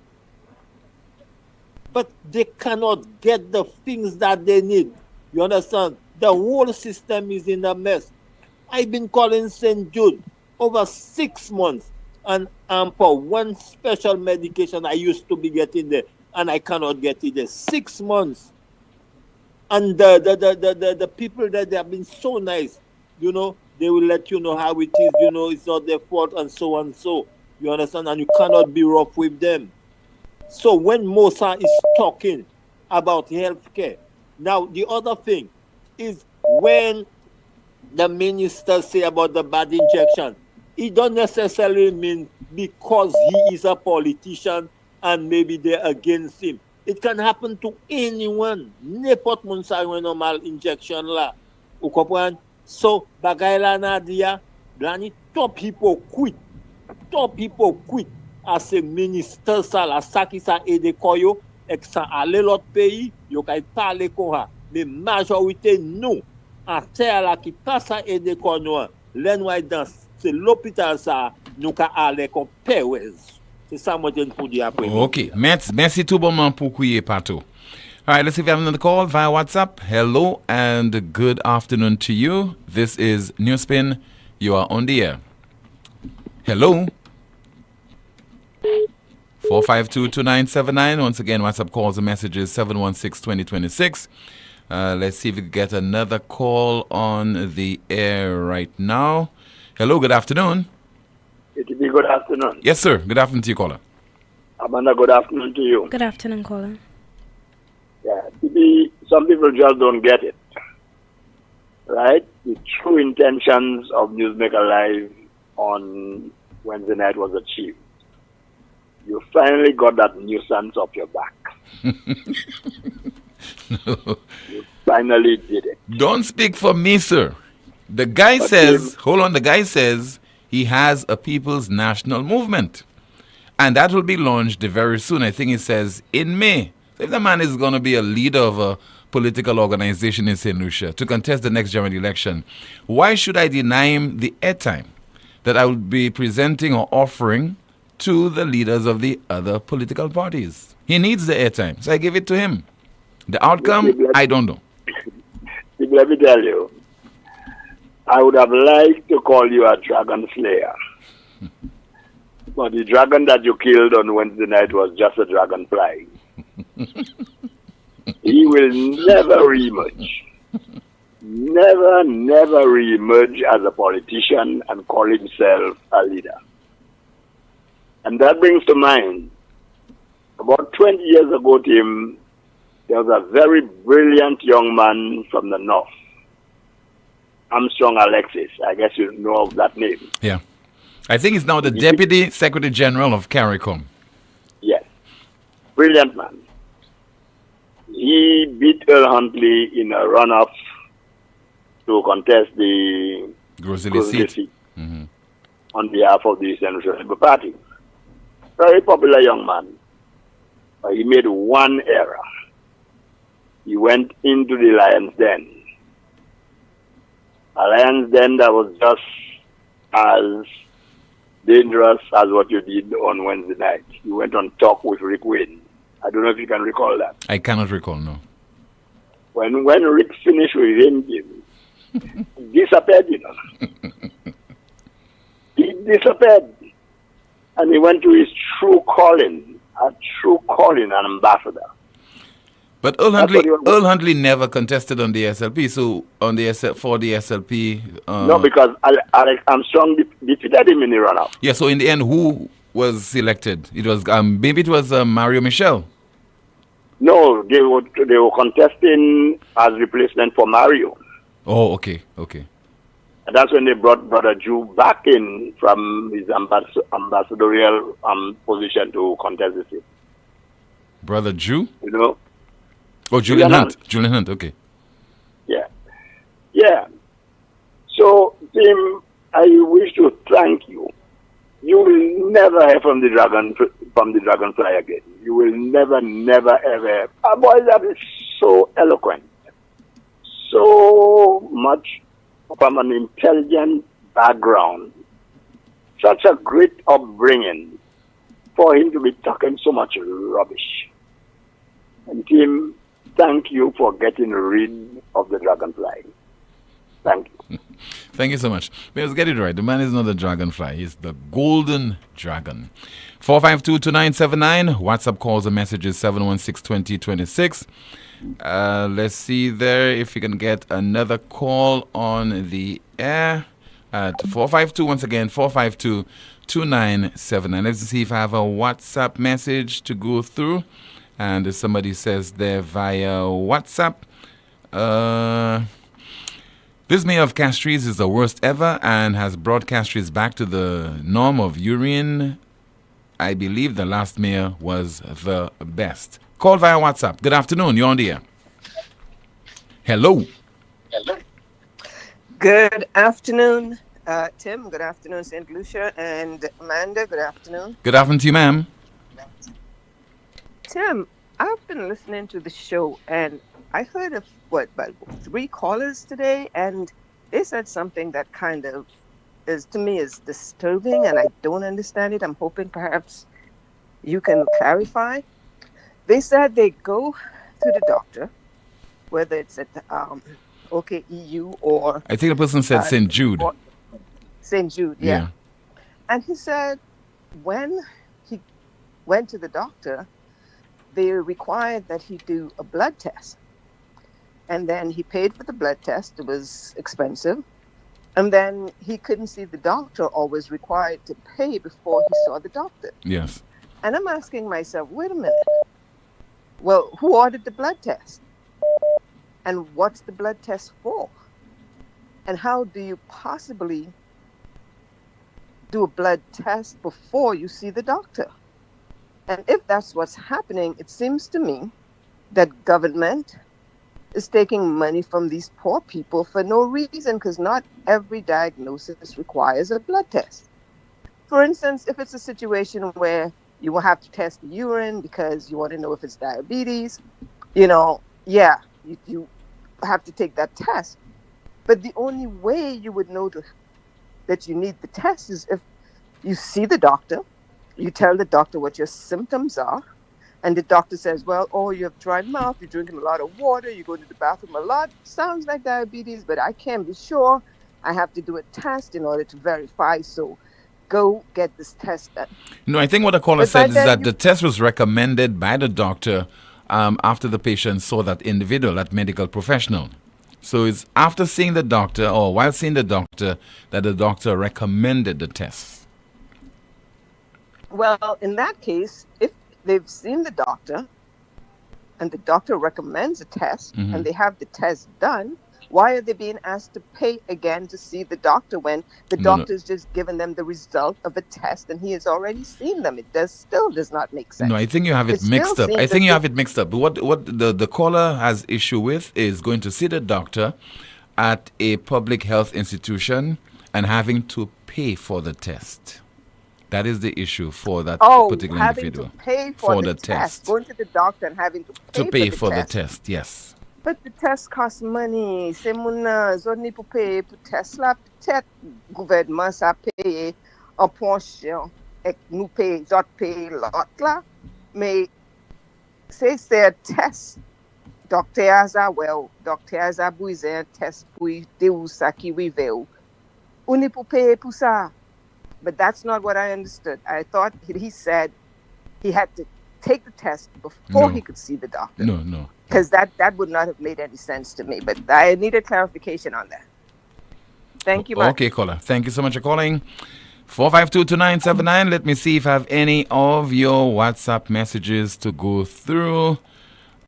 But they cannot get the things that they need. You understand? The whole system is in a mess. I've been calling St. Jude over 6 months, and for one special medication I used to be getting there, and I cannot get it there. 6 months, and the people that they have been so nice, you know, they will let you know how it is. You know, it's not their fault, and so on. So you understand, and you cannot be rough with them. So when Mosa is talking about healthcare, now the other thing is when the minister say about the bad injection, it don't necessarily mean because he is a politician and maybe they're against him. It can happen to anyone. N'importe moun sa yon normal injection la. Ou kompren? So, bagay la Nadia, blani top hypocrite. Top hypocrite à ces ministres ça la ça qui ça aide koyo et que ça aller l'autre pays, yo kay parler comme ça. Mais majorité nous en terre là qui passe à aider koyo, les nous dans c'est l'hôpital ça nous ka aller comme Perez. C'est ça moi je pour dire après. Okay, merci tout bonnement pour couiller partout. All right, let's see if we have another call via WhatsApp. Hello and good afternoon to you. This is NewsSpin. You are on the air. Hello. 452-2979. Once again, WhatsApp calls and messages 716-2026. Let's see if we can get another call on the air right now. Hello, good afternoon. It will be good afternoon. Yes, sir. Good afternoon to you, caller. Amanda, good afternoon to you. Good afternoon, caller. Yeah, some people just don't get it. Right? The true intentions of Newsmaker Live on Wednesday night was achieved. You finally got that nuisance off your back. No. You finally did it. Don't speak for me, sir. The guy says, the guy says he has a People's National Movement. And that will be launched very soon. I think he says in May. So if the man is going to be a leader of a political organization in St. Lucia to contest the next general election, why should I deny him the airtime that I would be presenting or offering to the leaders of the other political parties? He needs the airtime, so I give it to him. The outcome, I don't know. Let me tell you, I would have liked to call you a dragon slayer. But the dragon that you killed on Wednesday night was just a dragonfly. He will never reemerge. Never reemerge as a politician and call himself a leader. And that brings to mind, about 20 years ago, Tim, there was a very brilliant young man from the north, Armstrong Alexis. I guess you know of that name. Yeah. I think he's now the Deputy Secretary General of CARICOM. Yes. Brilliant man. He beat Earl Huntley in a runoff to contest the Groseley seat on behalf of the Central Labour Party. Very popular young man. But he made one error. He went into the Lion's Den. A Lion's Den that was just as dangerous as what you did on Wednesday night. You went on top with Rick Wayne. I don't know if you can recall that. I cannot recall, no. When Rick finished with him, he disappeared, you know. He disappeared. And he went to his true calling, an ambassador. But Earl Huntley never contested on the SLP, so on the for the SLP... no, because Alex Armstrong defeated him in the runoff. Yeah, so in the end, who was selected? It was, maybe it was Mario Michel. No, they were contesting as replacement for Mario. Oh, okay. And that's when they brought Brother Jew back in from his ambassadorial position to contest the seat. Brother Jew? You know? Oh, Julian Hunt. Julian Hunt, okay. Yeah. So, Tim, I wish to thank you. You will never hear from the dragonfly again. You will never, ever. A boy that is so eloquent, so much from an intelligent background, such a great upbringing, for him to be talking so much rubbish. And Tim, thank you for getting rid of the dragonfly. Thank you. Thank you so much. Let's get it right. The man is not a dragonfly. He's the golden dragon. 452-2979. WhatsApp calls and messages 716-2026. Let's see there if we can get another call on the air at 452. Once again, 452-2979. Let's see if I have a WhatsApp message to go through. And somebody says there via WhatsApp, this mayor of Castries is the worst ever and has brought Castries back to the norm of urine. I believe the last mayor was the best. Call via WhatsApp. Good afternoon. You're on the air. Hello. Good afternoon, Tim. Good afternoon, St. Lucia. And Amanda, good afternoon. Good afternoon to you, ma'am. Tim, I've been listening to the show and I heard of about 3 callers today, and they said something that kind of to me is disturbing, and I don't understand it. I'm hoping perhaps you can clarify. They said they go to the doctor, whether it's at OKEU or I think the person said St. Jude. St. Jude, yeah. And he said when he went to the doctor, they required that he do a blood test. And then he paid for the blood test. It was expensive. And then he couldn't see the doctor, or was required to pay before he saw the doctor. Yes. And I'm asking myself, wait a minute. Well, who ordered the blood test? And what's the blood test for? And how do you possibly do a blood test before you see the doctor? And if that's what's happening, it seems to me that government is taking money from these poor people for no reason, because not every diagnosis requires a blood test. For instance, if it's a situation where you will have to test the urine because you want to know if it's diabetes, you have to take that test. But the only way you would know that you need the test is if you see the doctor, you tell the doctor what your symptoms are, and the doctor says, well, you have dry mouth, you're drinking a lot of water, you go to the bathroom a lot, sounds like diabetes, but I can't be sure. I have to do a test in order to verify, so go get this test done. No, I think what the caller said is that the test was recommended by the doctor after the patient saw that individual, that medical professional. So it's after seeing the doctor or while seeing the doctor that the doctor recommended the test. Well, in that case, if they've seen the doctor and the doctor recommends a test and they have the test done, why are they being asked to pay again to see the doctor when the doctor's just given them the result of a test and he has already seen them? It still does not make sense. No, I think you have it mixed up. I think you have it mixed up. What the caller has issue with is going to see the doctor at a public health institution and having to pay for the test. That is the issue for that particular individual. To pay for the test. Going to the doctor and having to pay for the test. Yes. But the test costs money. C'est mon zone pour payer pour test là. Peut-être gouvernement ça paye en portion et nous paye d'autres paye l'autre là. Mais c'est un test. Docteur a besoin un test pour dire ça qui rive. On est pour payer pour ça. But that's not what I understood. I thought he said he had to take the test before he could see the doctor. No. Because that would not have made any sense to me. But I needed clarification on that. Thank you much. Okay, caller. Thank you so much for calling. 452-2979. Let me see if I have any of your WhatsApp messages to go through.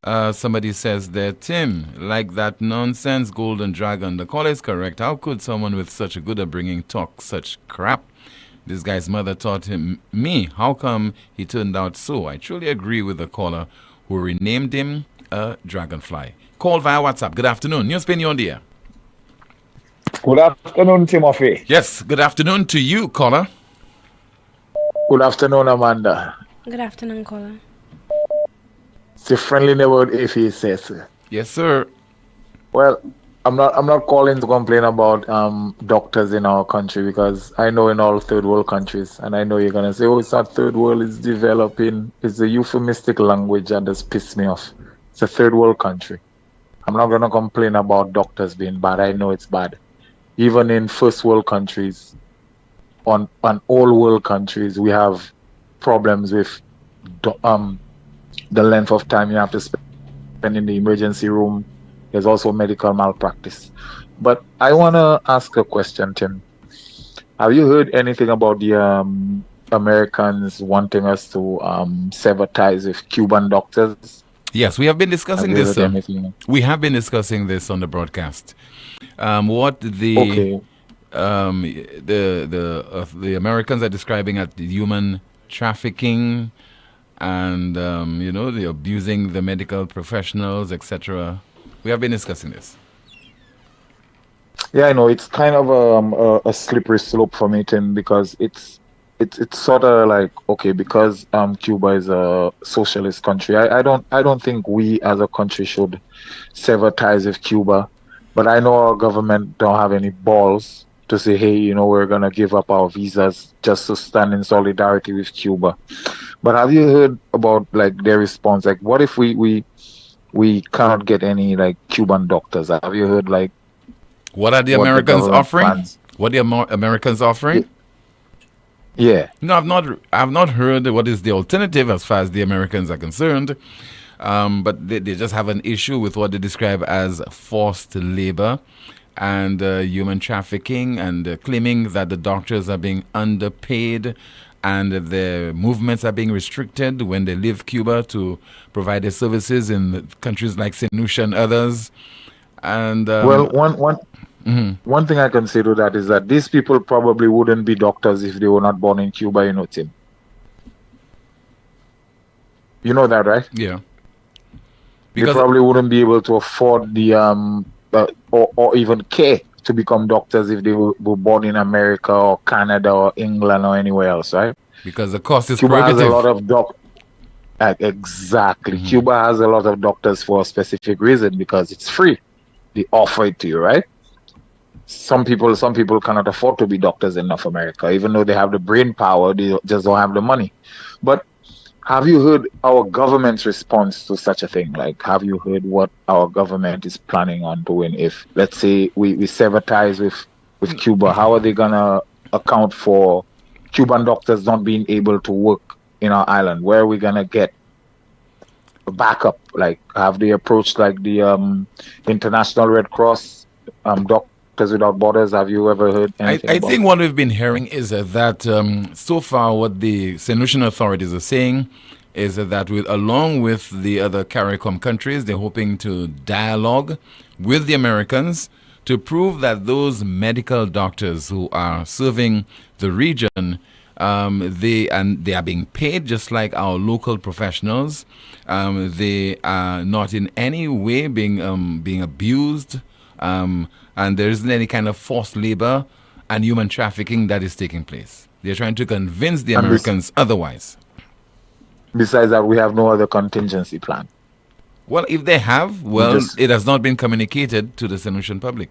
Somebody says there, Tim, like that nonsense golden dragon. The caller is correct. How could someone with such a good upbringing talk such crap? This guy's mother taught me. How come he turned out so? I truly agree with the caller who renamed him a dragonfly. Call via WhatsApp. Good afternoon. NewsSpin, you're on the air. Good afternoon, Timothy. Yes, good afternoon to you, caller. Good afternoon, Amanda. Good afternoon, caller. It's a friendly neighborhood if he says so. Yes, sir. Well, I'm not calling to complain about doctors in our country, because I know in all third world countries, and I know you're gonna say, it's not third world, it's developing. It's a euphemistic language that just pisses me off. It's a third world country. I'm not gonna complain about doctors being bad. I know it's bad. Even in first world countries, on all world countries, we have problems with the length of time you have to spend in the emergency room. There's also medical malpractice. But I want to ask a question, Tim. Have you heard anything about the Americans wanting us to sever ties with Cuban doctors? Yes, we have been discussing this. We have been discussing this on the broadcast. What the Americans are describing as human trafficking and they're abusing the medical professionals, etc. We have been discussing this. Yeah, I know it's kind of a slippery slope for me, Tim, because it's sort of like, okay, because Cuba is a socialist country. I don't think we as a country should sever ties with Cuba, but I know our government don't have any balls to say, hey, we're gonna give up our visas just to stand in solidarity with Cuba. But have you heard about like their response? Like, what if we cannot get any like Cuban doctors? Have you heard like what are the Americans offering? What the Americans offering? Yeah. No, I've not heard what is the alternative as far as the Americans are concerned. But they just have an issue with what they describe as forced labor and human trafficking, and claiming that the doctors are being underpaid and their movements are being restricted when they leave Cuba to provide their services in countries like St. Lucia and others. And one thing I can say to that is that these people probably wouldn't be doctors if they were not born in Cuba, Tim. You know that, right? Yeah. Because they probably wouldn't be able to afford the or even care to become doctors if they were born in America or Canada or England or anywhere else, right? Because the cost is Cuba prohibitive. has a lot of exactly. Cuba has a lot of doctors for a specific reason, because it's free. They offer it to you, right? Some people cannot afford to be doctors in North America, even though they have the brain power. They just don't have the money. But have you heard our government's response to such a thing? Like, have you heard what our government is planning on doing if, let's say, we sever ties with Cuba? How are they going to account for Cuban doctors not being able to work in our island? Where are we going to get a backup? Like, have they approached, like, the International Red Cross, Doctors Without Borders? Have you ever heard anything I think what we've been hearing is that so far what the St. Lucian authorities are saying is that along with the other CARICOM countries, they're hoping to dialogue with the Americans to prove that those medical doctors who are serving the region, they are being paid just like our local professionals. They are not in any way being abused. And there isn't any kind of forced labor and human trafficking that is taking place. They're trying to convince the Americans otherwise. Besides that, we have no other contingency plan. Well, if they have, it has not been communicated to the St. Lucian public.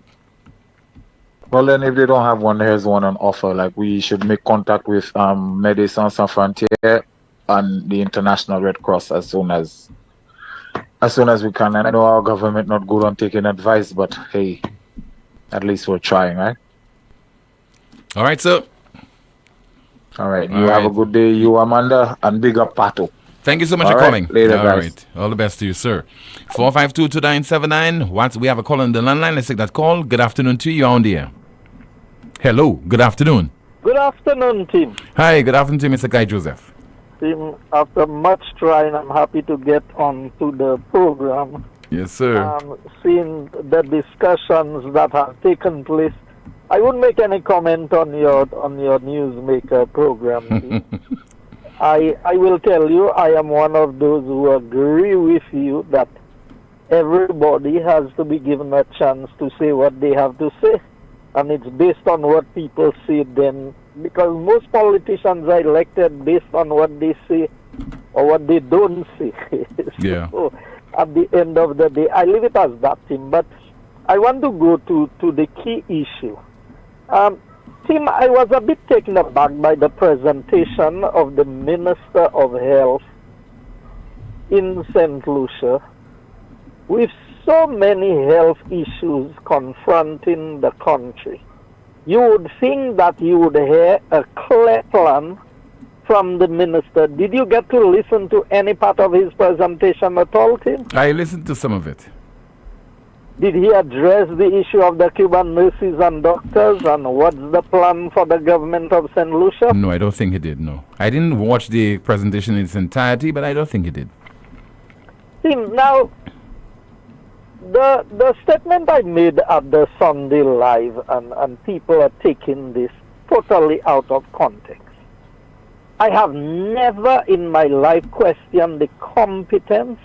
Well, then if they don't have one, there's one on offer. Like, we should make contact with Médecins Sans Frontières and the International Red Cross as soon as we can. And I know our government not good on taking advice, but hey, at least we're trying, right? All right, sir. All right. You have a good day, you, Amanda, and big up, Pato. Thank you so much for calling. Later, guys. Right. All the best to you, sir. 452-2979. We have a call on the landline. Let's take that call. Good afternoon to you. You're on the air. Hello. Good afternoon. Good afternoon, team. Hi. Good afternoon to Mr. Guy Joseph. Team, after much trying, I'm happy to get on to the program. Yes, sir. Seeing the discussions that have taken place, I wouldn't make any comment on your Newsmaker program. I will tell you, I am one of those who agree with you that everybody has to be given a chance to say what they have to say. And it's based on what people say then. Because most politicians are elected based on what they say or what they don't say. Yeah. So, at the end of the day, I leave it as that, Tim. But I want to go to the key issue. Tim, I was a bit taken aback by the presentation of the Minister of Health in St. Lucia with so many health issues confronting the country. You would think that you would hear a clear plan from the minister. Did you get to listen to any part of his presentation at all, Tim? I listened to some of it. Did he address the issue of the Cuban nurses and doctors, and what's the plan for the government of St. Lucia? No, I don't think he did, no. I didn't watch the presentation in its entirety, but I don't think he did. Tim, now, the statement I made at the Sunday Live, and people are taking this totally out of context. I have never in my life questioned the competence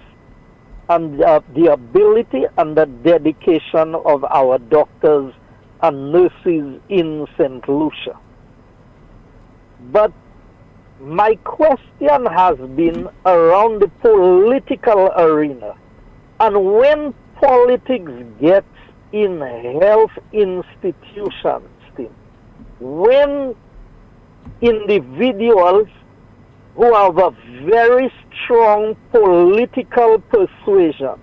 and the ability and the dedication of our doctors and nurses in St. Lucia. But my question has been around the political arena. And when politics gets in health institutions, when individuals who have a very strong political persuasion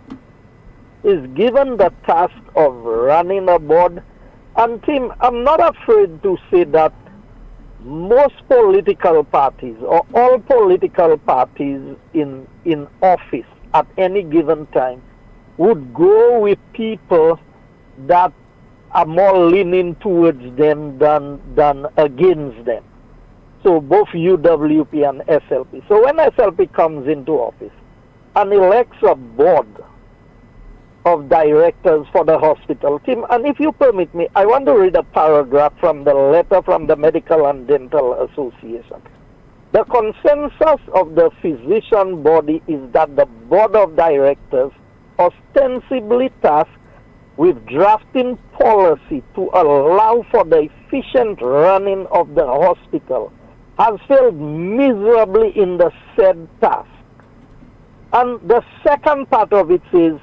is given the task of running a board, and Tim, I'm not afraid to say that most political parties or all political parties in office at any given time would go with people that are more leaning towards them than against them. So both UWP and SLP. So when SLP comes into office and elects a board of directors for the hospital team, and if you permit me, I want to read a paragraph from the letter from the Medical and Dental Association. The consensus of the physician body is that the board of directors, ostensibly tasked with drafting policy to allow for the efficient running of the hospital, has failed miserably in the said task. And the second part of it says,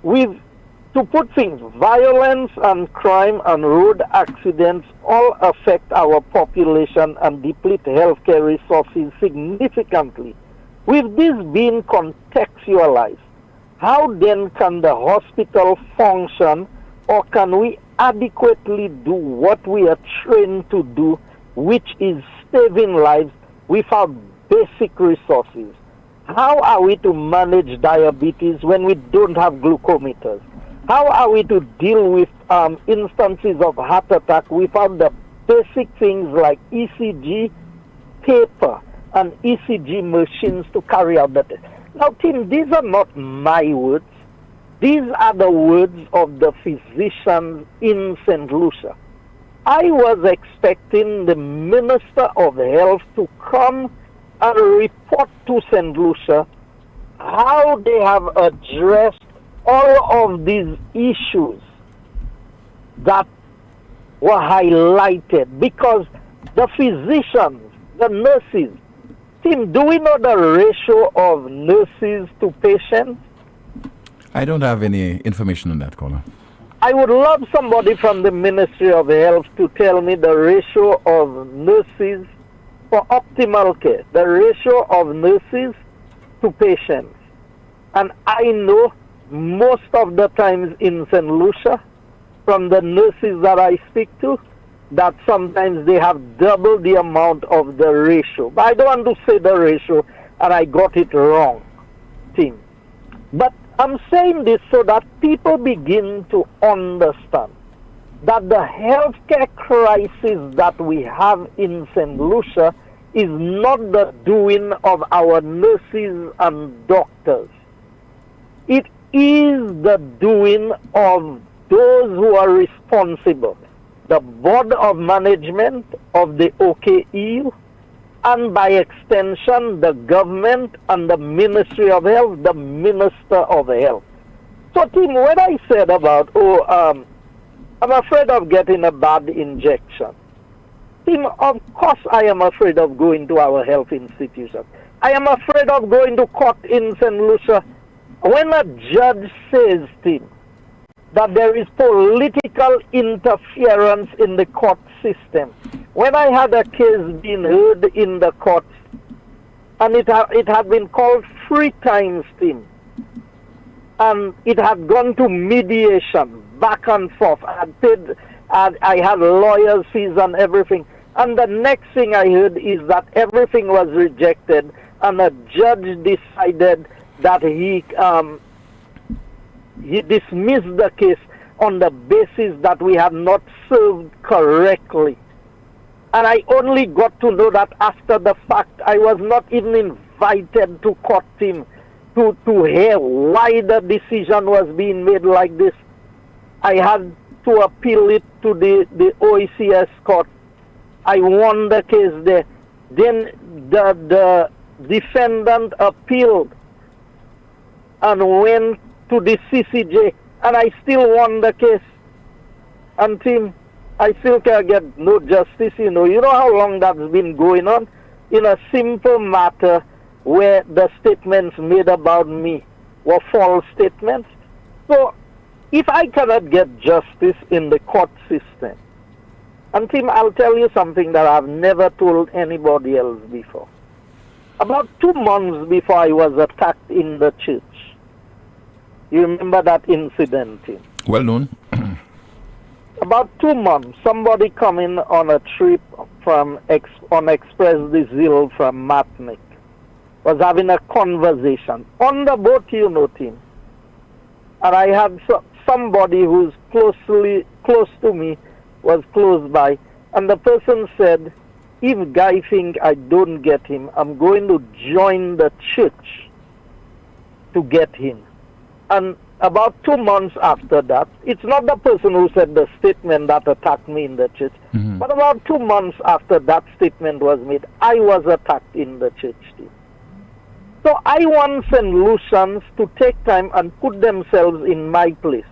to put things, violence and crime and road accidents all affect our population and deplete healthcare resources significantly. With this being contextualized, how then can the hospital function, or can we adequately do what we are trained to do, which is saving lives, without basic resources? How are we to manage diabetes when we don't have glucometers? How are we to deal with instances of heart attack without the basic things like ECG, paper, and ECG machines to carry out the test? Now, Tim, these are not my words. These are the words of the physicians in St. Lucia. I was expecting the Minister of Health to come and report to St. Lucia how they have addressed all of these issues that were highlighted, because the physicians, the nurses, Tim, do we know the ratio of nurses to patients? I don't have any information on that, caller. I would love somebody from the Ministry of Health to tell me the ratio of nurses for optimal care, the ratio of nurses to patients. And I know most of the times in St. Lucia, from the nurses that I speak to, that sometimes they have double the amount of the ratio. But I don't want to say the ratio and I got it wrong, Tim. But I'm saying this so that people begin to understand that the healthcare crisis that we have in St. Lucia is not the doing of our nurses and doctors. It is the doing of those who are responsible, the Board of Management of the OKEU, and by extension the government and the Ministry of Health, the Minister of Health. So Tim, when I said about, I'm afraid of getting a bad injection, Tim, of course I am afraid of going to our health institutions. I am afraid of going to court in St. Lucia. When a judge says, Tim, that there is political interference in the court system. When I had a case being heard in the courts, and it had been called 3 times, Tim, and it had gone to mediation, back and forth. I had lawyers' fees and everything. And the next thing I heard is that everything was rejected, and a judge decided that he dismissed the case on the basis that we had not served correctly. And I only got to know that after the fact. I was not even invited to court, Tim, to hear why the decision was being made like this. I had to appeal it to the OECS court. I won the case there. Then the defendant appealed and went to the CCJ, and I still won the case. And Tim, I still can't get no justice, you know. You know how long that's been going on? In a simple matter where the statements made about me were false statements. So, if I cannot get justice in the court system, and Tim, I'll tell you something that I've never told anybody else before. About 2 months before I was attacked in the church, you remember that incident, Tim? Well known. About 2 months, somebody coming on a trip from on Express the Zil from Matnik was having a conversation on the boat, you know, Tim. And I had somebody who's close to me was close by, and the person said, if Guy think I don't get him, I'm going to join the church to get him. And about 2 months after that, it's not the person who said the statement that attacked me in the church, but about 2 months after that statement was made, I was attacked in the church too. So I want St. Lucians to take time and put themselves in my place.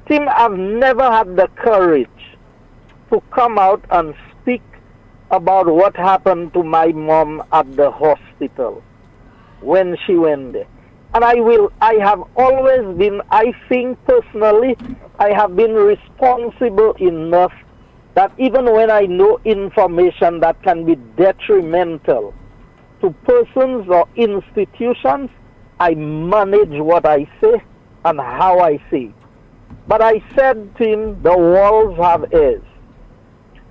Tim, I've never had the courage to come out and speak about what happened to my mom at the hospital when she went there. And I have always been, I think personally, I have been responsible enough that even when I know information that can be detrimental to persons or institutions, I manage what I say and how I say it. But I said to him, the walls have ears.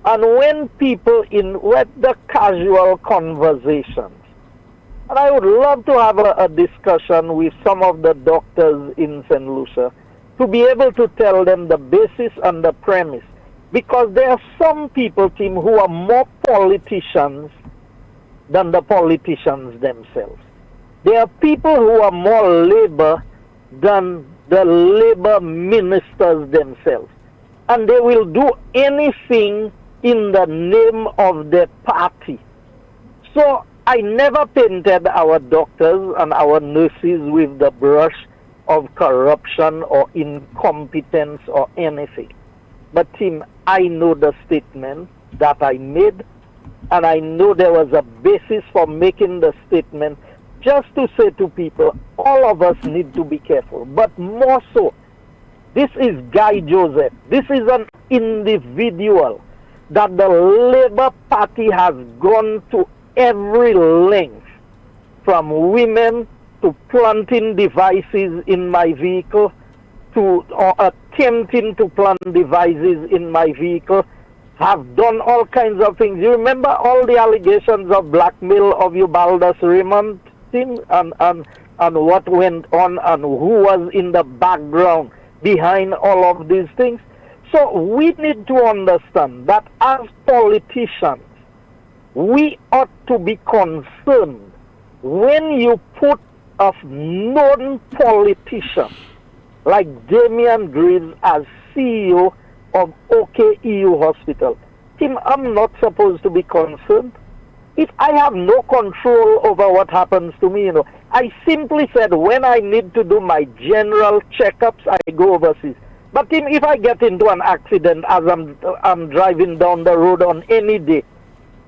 And when people with the casual conversations, and I would love to have a discussion with some of the doctors in St. Lucia to be able to tell them the basis and the premise. Because there are some people, Tim, who are more politicians than the politicians themselves. There are people who are more labor than the labor ministers themselves. And they will do anything in the name of their party. So I never painted our doctors and our nurses with the brush of corruption or incompetence or anything. But Tim, I know the statement that I made, and I know there was a basis for making the statement just to say to people, all of us need to be careful. But more so, this is Guy Joseph. This is an individual that the Labour Party has gone to every length, from women to planting devices in my vehicle to attempting to plant devices in my vehicle, have done all kinds of things. You remember all the allegations of blackmail of Ubaldas Raymond, Tim, and what went on and who was in the background behind all of these things? So we need to understand that as politicians, we ought to be concerned when you put a known politician like Damian Greaves as CEO of OKEU Hospital. Tim, I'm not supposed to be concerned. If I have no control over what happens to me, I simply said when I need to do my general checkups, I go overseas. But Tim, if I get into an accident as I'm driving down the road on any day,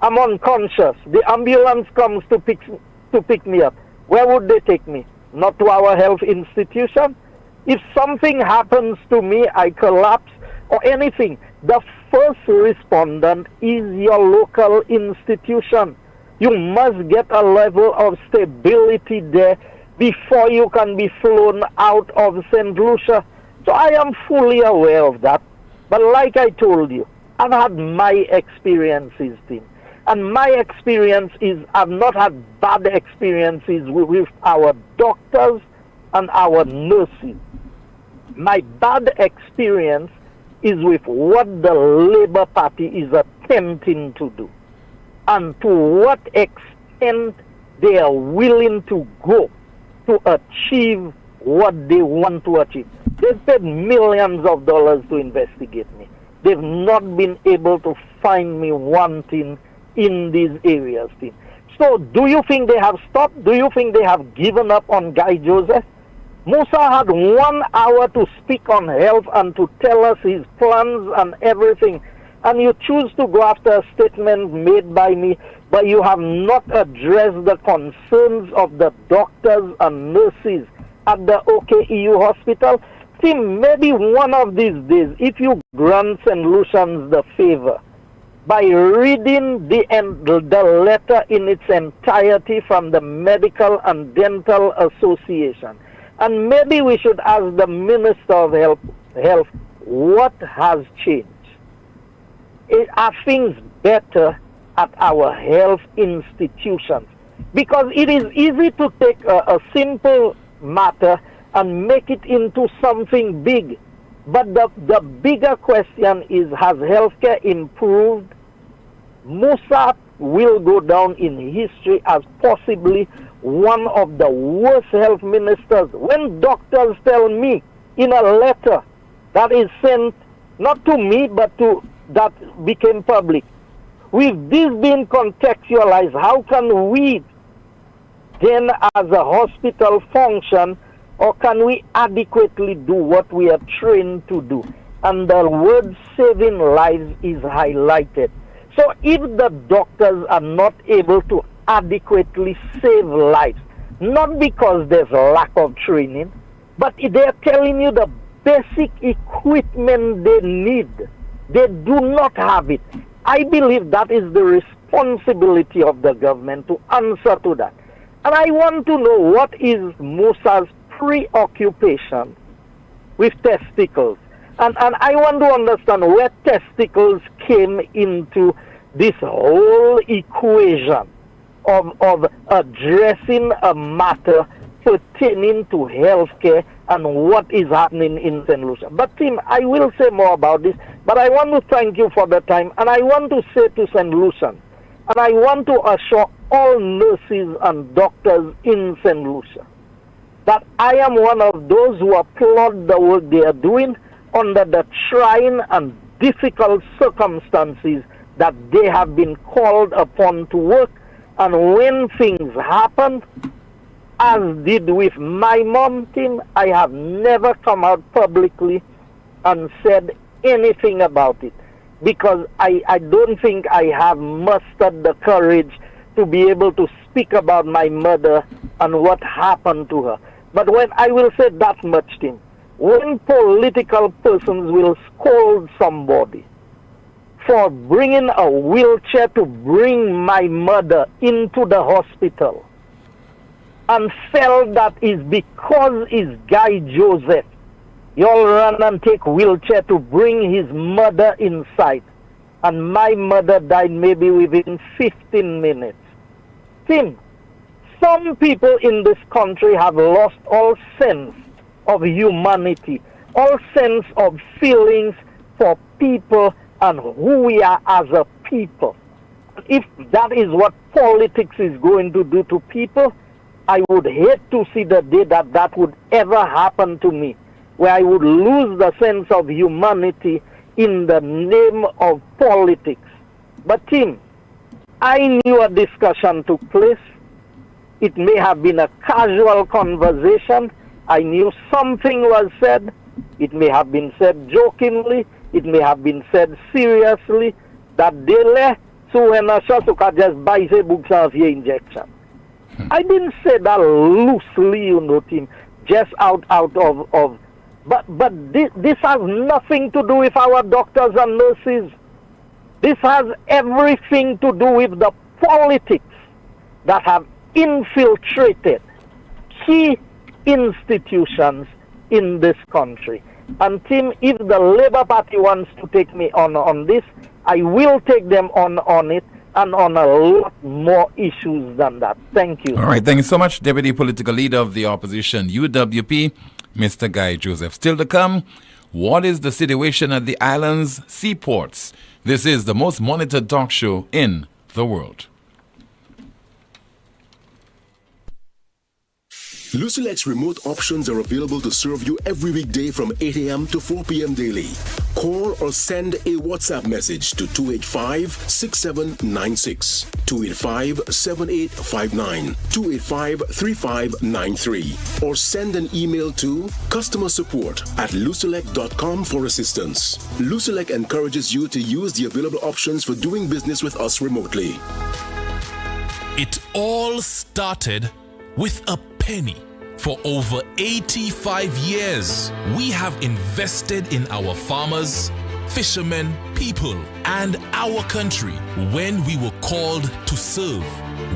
I'm unconscious, the ambulance comes to pick me up, where would they take me? Not to our health institution? If something happens to me, I collapse or anything, the first respondent is your local institution. You must get a level of stability there before you can be flown out of St. Lucia. So I am fully aware of that. But like I told you, I've had my experiences, Tim. And my experience is I've not had bad experiences with our doctors and our nurses. My bad experience is with what the Labour Party is attempting to do, and to what extent they are willing to go to achieve what they want to achieve. They've paid millions of dollars to investigate me. They've not been able to find me wanting in these areas, Tim. So do you think they have stopped? Do you think they have given up on Guy Joseph? Musa had 1 hour to speak on health and to tell us his plans and everything. And you choose to go after a statement made by me, but you have not addressed the concerns of the doctors and nurses at the OKEU hospital. See, maybe one of these days, if you grant St. Lucian's the favor, by reading the letter in its entirety from the Medical and Dental Association, and maybe we should ask the Minister of Health what has changed. Are things better at our health institutions? Because it is easy to take a simple matter and make it into something big. But the bigger question is, has healthcare improved? Musa will go down in history as possibly one of the worst health ministers. When doctors tell me in a letter that is sent not to me but to that became public, with this being contextualized, how can we then as a hospital function, or can we adequately do what we are trained to do? And the word saving lives is highlighted. So if the doctors are not able to adequately save lives, not because there's a lack of training, but they're telling you the basic equipment they need, they do not have it. I believe that is the responsibility of the government to answer to that. And I want to know, what is Musa's preoccupation with testicles? And I want to understand where testicles came into this whole equation of addressing a matter pertaining to healthcare and what is happening in St. Lucia. But Tim, I will say more about this, but I want to thank you for the time, and I want to say to St. Lucian, and I want to assure all nurses and doctors in St. Lucia that I am one of those who applaud the work they are doing under the trying and difficult circumstances that they have been called upon to work. And when things happen, as did with my mom, Tim, I have never come out publicly and said anything about it, because I don't think I have mustered the courage to be able to speak about my mother and what happened to her. But when I will say that much, Tim, when political persons will scold somebody for bringing a wheelchair to bring my mother into the hospital and felt that is because it's Guy Joseph, you'll run and take wheelchair to bring his mother inside, and my mother died maybe within 15 minutes. Tim, some people in this country have lost all sense of humanity, all sense of feelings for people and who we are as a people. If that is what politics is going to do to people, I would hate to see the day that that would ever happen to me, where I would lose the sense of humanity in the name of politics. But Tim, I knew a discussion took place. It may have been a casual conversation. I knew something was said. It may have been said jokingly. It may have been said seriously. That dele, so when I shot, just buy the books of your injection. I didn't say that loosely, you know, Tim, just out of. But this has nothing to do with our doctors and nurses. This has everything to do with the politics that have infiltrated key institutions in this country. And Tim, if the Labour Party wants to take me on this, I will take them on it, and on a lot more issues than that. Thank you. All right, thank you so much, Deputy Political Leader of the Opposition, UWP, Mr. Guy Joseph. Still to come, what is the situation at the island's seaports? This is the most monitored talk show in the world. Lucilec's remote options are available to serve you every weekday from 8 a.m. to 4 p.m. daily. Call or send a WhatsApp message to 285-6796, 285-7859, 285-3593, or send an email to customersupport@lucilec.com for assistance. Lucilec encourages you to use the available options for doing business with us remotely. It all started with a penny. For over 85 years, we have invested in our farmers, fishermen, people, and our country. When we were called to serve,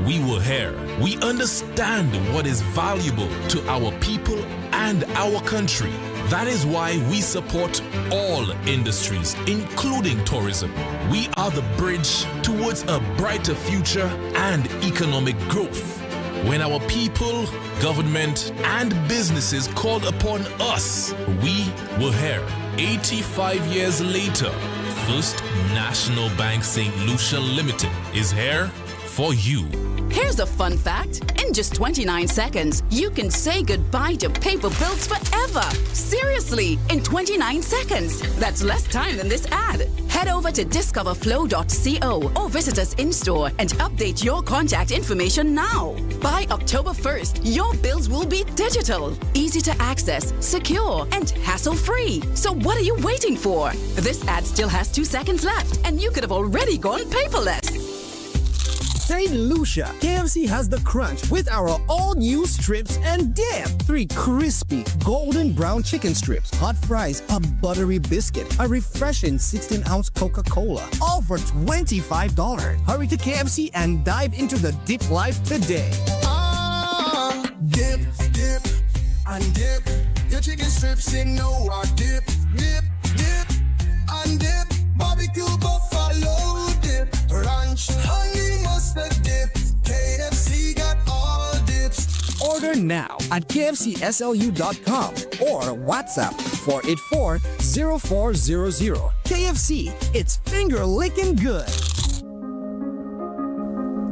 we were here. We understand what is valuable to our people and our country. That is why we support all industries, including tourism. We are the bridge towards a brighter future and economic growth. When our people, government, and businesses called upon us, we were here. 85 years later, First National Bank St. Lucia Limited is here for you. Here's a fun fact. In just 29 seconds, you can say goodbye to paper bills forever. Seriously, in 29 seconds. That's less time than this ad. Head over to discoverflow.co or visit us in-store and update your contact information now. By October 1st, your bills will be digital, easy to access, secure, and hassle-free. So what are you waiting for? This ad still has 2 seconds left, and you could have already gone paperless. St. Lucia, KFC has the crunch with our all-new strips and dip. 3 crispy, golden brown chicken strips, hot fries, a buttery biscuit, a refreshing 16-ounce Coca-Cola, all for $25. Hurry to KFC and dive into the dip life today. Dip, dip, and dip. Your chicken strips in no dip, dip, dip, and dip. Barbecue buffalo dip, ranch, honey mustard dip. KFC got all dips. Order now at kfcslu.com or WhatsApp 484-0400. KFC, it's finger-licking good.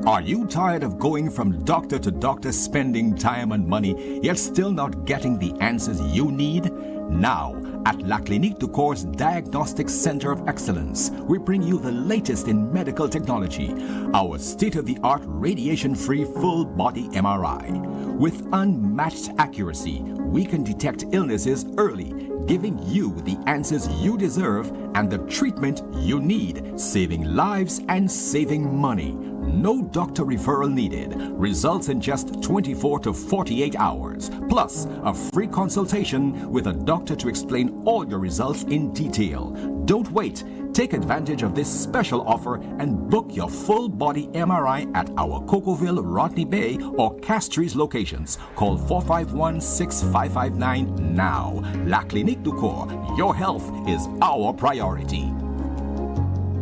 Are you tired of going from doctor to doctor, spending time and money, yet still not getting the answers you need? Now, at La Clinique du Corps Diagnostic Center of Excellence, we bring you the latest in medical technology, our state-of-the-art radiation-free full-body MRI. With unmatched accuracy, we can detect illnesses early, giving you the answers you deserve and the treatment you need, saving lives and saving money. No doctor referral needed. Results in just 24 to 48 hours. Plus, a free consultation with a doctor to explain all your results in detail. Don't wait. Take advantage of this special offer and book your full body MRI at our Cocoville, Rodney Bay, or Castries locations. Call 451-6559 now. La Clinique du Corps. Your health is our priority.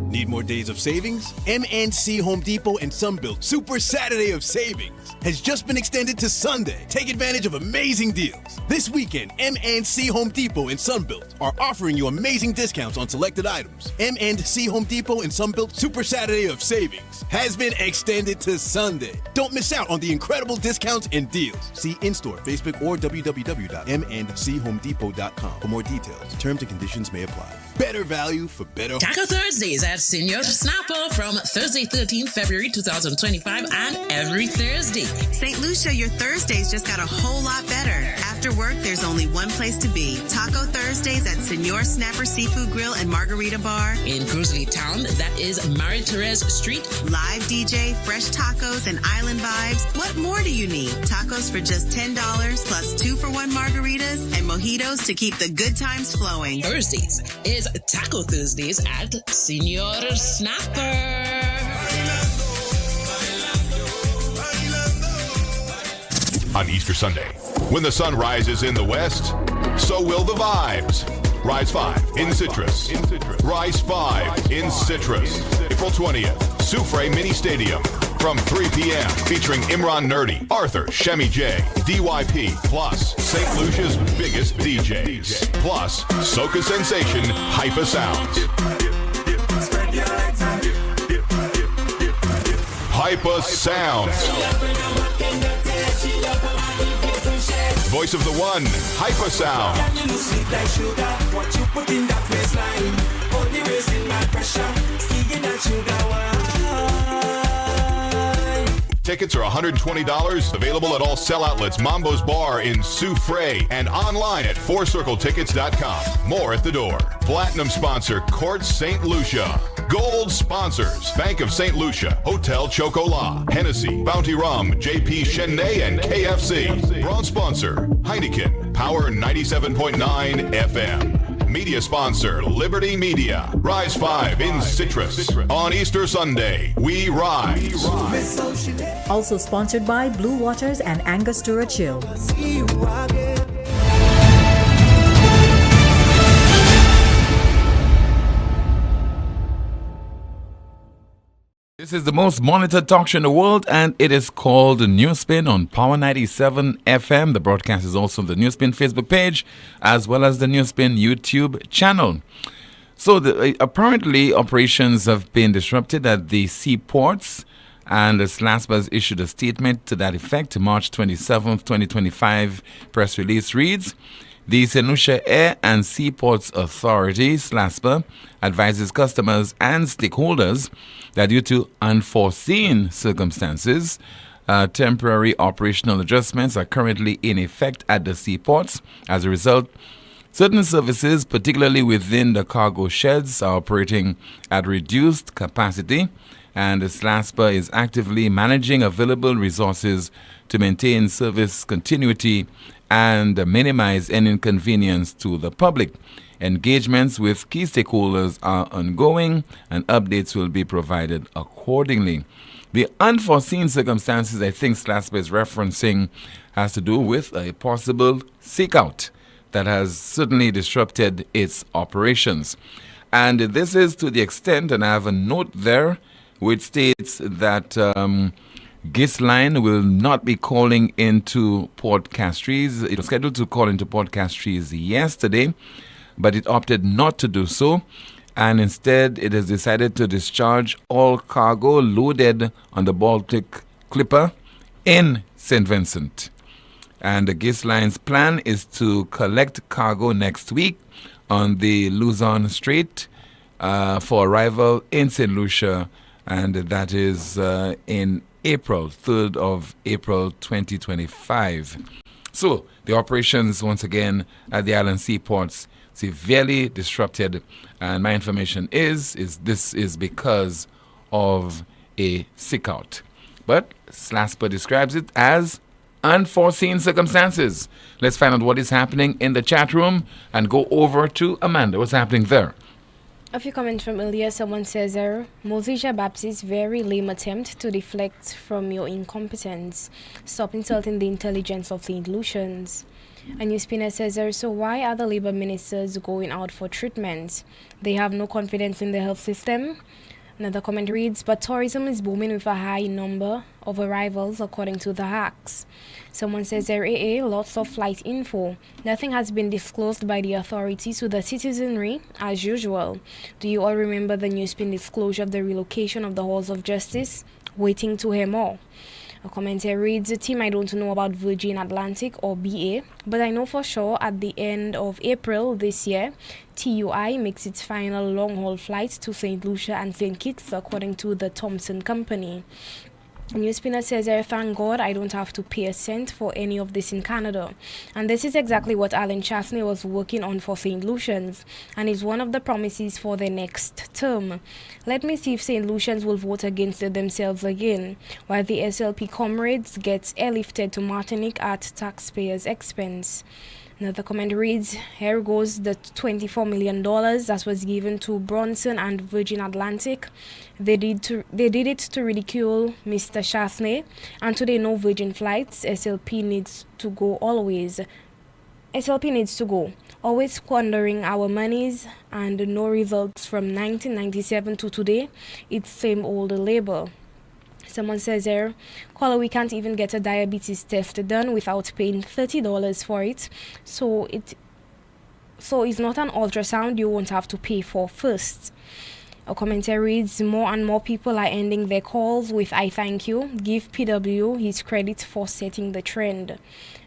Need more days of savings? MNC Home Depot and Sunbelt Super Saturday of Savings has just been extended to Sunday. Take advantage of amazing deals. This weekend, MNC Home Depot and Sunbelt are offering you amazing discounts on selected items. MNC Home Depot and Sunbelt Super Saturday of Savings has been extended to Sunday. Don't miss out on the incredible discounts and deals. See in-store, Facebook, or www.mnchomedepot.com for more details. Terms and conditions may apply. Better value for better. Taco Thursdays at Senor Snapper from Thursday, 13th February 2025 and every Thursday. St. Lucia, your Thursdays just got a whole lot better. After work, there's only one place to be. Taco Thursdays at Senor Snapper Seafood Grill and Margarita Bar. In Cruzley Town, that is Marie Therese Street. Live DJ, fresh tacos, and island vibes. What more do you need? Tacos for just $10 plus 2-for-1 margaritas and mojitos to keep the good times flowing. Thursdays is Taco Thursdays at Senor Snapper. On Easter Sunday, when the sun rises in the west, so will the vibes. Rise 5 in Citrus. Rise 5 in Citrus. April 20th, Soufre Mini Stadium. From 3 p.m. featuring Imran Nerdy, Arthur, Shemi J, DYP, plus St. Lucia's biggest DJs. Plus Soca Sensation, Hypa Sounds. Hypa Sounds. voice of the one, Hypersound. Can you sweet like sugar? What you put in that waistline? Only raising my pressure. Seeing that sugar wine. Tickets are $120. Available at all sell outlets, Mambo's Bar in Soufre, and online at fourcircletickets.com. More at the door. Platinum sponsor, Court St. Lucia. Gold sponsors, Bank of St. Lucia, Hotel Chocolat, Hennessy, Bounty Rum, JP Chenet, and KFC. Bronze sponsor, Heineken, Power 97.9 FM. Media sponsor, Liberty Media. Rise 5 in Citrus. On Easter Sunday, we rise. Also sponsored by Blue Waters and Angostura Chill. This is the most monitored talk show in the world, and it is called NewsSpin on Power 97 FM. The broadcast is also on the NewsSpin Facebook page, as well as the NewsSpin YouTube channel. So apparently operations have been disrupted at the seaports, and the SLASPA has issued a statement to that effect. March 27th, 2025 press release reads, the St. Lucia Air and Seaports Authority, SLASPA, advises customers and stakeholders that due to unforeseen circumstances, temporary operational adjustments are currently in effect at the seaports. As a result, certain services, particularly within the cargo sheds, are operating at reduced capacity, and the SLASPA is actively managing available resources to maintain service continuity and minimize any inconvenience to the public. Engagements with key stakeholders are ongoing, and updates will be provided accordingly. The unforeseen circumstances I think SLASPA is referencing has to do with a possible seek-out that has certainly disrupted its operations. And this is to the extent, and I have a note there which states that Gisline will not be calling into Port Castries. It was scheduled to call into Port Castries yesterday, but it opted not to do so, and instead it has decided to discharge all cargo loaded on the Baltic Clipper in St. Vincent. And the Gisline's plan is to collect cargo next week on the Luzon Strait for arrival in St. Lucia, and that is in April, 3rd of April 2025. So the operations once again at the island seaports severely disrupted, and my information is this is because of a seek-out. But SLASPA describes it as unforeseen circumstances. Let's find out what is happening in the chat room and go over to Amanda. What's happening there? A few comments from earlier. Someone says, Moses Baptist, very lame attempt to deflect from your incompetence. Stop insulting the intelligence of St. Lucians. A NewsSpinner says, so why are the Labour ministers going out for treatment? They have no confidence in the health system. Another comment reads, but tourism is booming with a high number of arrivals according to the hacks. Someone says, lots of flight info. Nothing has been disclosed by the authorities to the citizenry as usual. Do you all remember the NewsSpin disclosure of the relocation of the halls of justice? Waiting to hear more. A commentator reads, team, I don't know about Virgin Atlantic or BA, but I know for sure at the end of April this year, TUI makes its final long-haul flights to St. Lucia and St. Kitts according to the Thomson Company. NewsSpinner says, thank God I don't have to pay a cent for any of this in Canada. And this is exactly what Alan Chasney was working on for St. Lucians, and is one of the promises for the next term. Let me see if St. Lucians will vote against it themselves again, while the SLP comrades get airlifted to Martinique at taxpayers' expense. Another comment reads, here goes the $24 million that was given to Bronson and Virgin Atlantic. They did it to ridicule Mr. Chasney, and today no Virgin flights. SLP needs to go always. SLP needs to go. Always squandering our monies and no results from 1997 to today. It's same old Labour. Someone says here, caller, we can't even get a diabetes test done without paying $30 for it. So it's not an ultrasound you won't have to pay for first. A commentary reads, more and more people are ending their calls with "I thank you. Give PW his credit for setting the trend."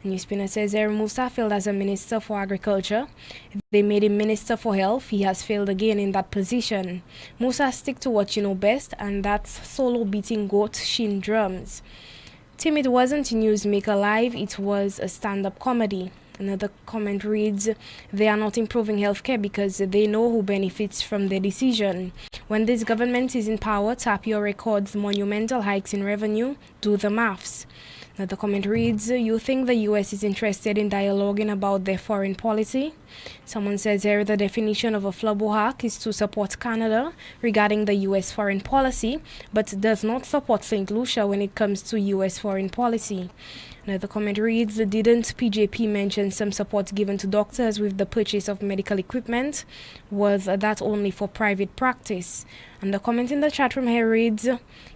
NewsSpinner says Musa failed as a Minister for Agriculture. They made him Minister for Health. He has failed again in that position. Musa, stick to what you know best, and that's solo beating goat shin drums. Tim, it wasn't Newsmaker Live, it was a stand-up comedy. Another comment reads, they are not improving healthcare because they know who benefits from their decision. When this government is in power, Tapio records monumental hikes in revenue. Do the maths. Another comment reads, you think the US is interested in dialoguing about their foreign policy? Someone says here the definition of a flubbo is to support Canada regarding the US foreign policy, but does not support St. Lucia when it comes to US foreign policy. Another comment reads, didn't PJP mention some support given to doctors with the purchase of medical equipment? Was that only for private practice? And the comment in the chat room here reads,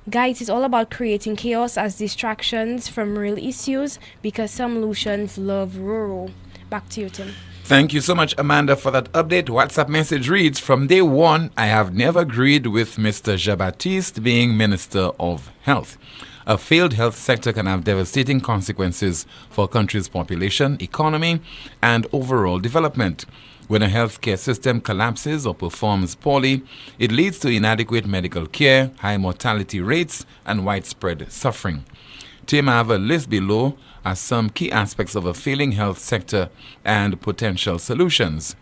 guys, it's all about creating chaos as distractions from real issues because some Lucians love rural. Back to you, Tim. Thank you so much, Amanda, for that update. WhatsApp message reads, from day one, I have never agreed with Mr. Jean-Baptiste being Minister of Health. A failed health sector can have devastating consequences for a country's population, economy, and overall development. When a healthcare system collapses or performs poorly, it leads to inadequate medical care, high mortality rates, and widespread suffering. Tim, I have a list below as some key aspects of a failing health sector and potential solutions.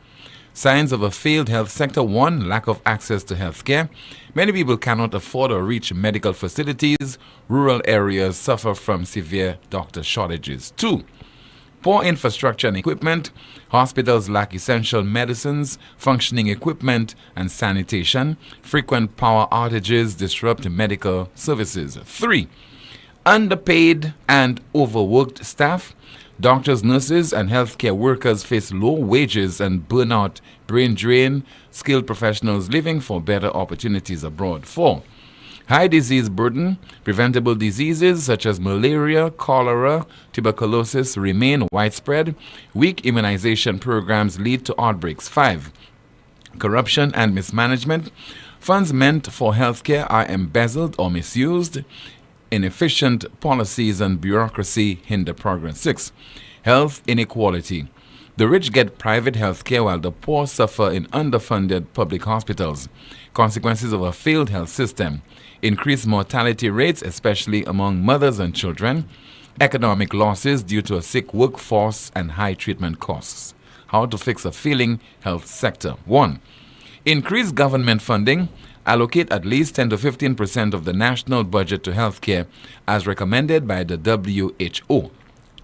Signs of a failed health sector: 1. Lack of access to health care. Many people cannot afford or reach medical facilities. Rural areas suffer from severe doctor shortages. 2. Poor infrastructure and equipment. Hospitals lack essential medicines, functioning equipment, and sanitation. Frequent power outages disrupt medical services. 3. Underpaid and overworked staff. Doctors, nurses, and healthcare workers face low wages and burnout, brain drain, skilled professionals leaving for better opportunities abroad. 4. High disease burden. Preventable diseases such as malaria, cholera, tuberculosis remain widespread. Weak immunization programs lead to outbreaks. 5. Corruption and mismanagement. Funds meant for healthcare are embezzled or misused. Inefficient policies and bureaucracy hinder progress. 6. Health inequality. The rich get private health care while the poor suffer in underfunded public hospitals. Consequences of a failed health system: increased mortality rates, especially among mothers and children. Economic losses due to a sick workforce and high treatment costs. How to fix a failing health sector: 1. Increase government funding. Allocate at least 10 to 15% of the national budget to healthcare as recommended by the WHO.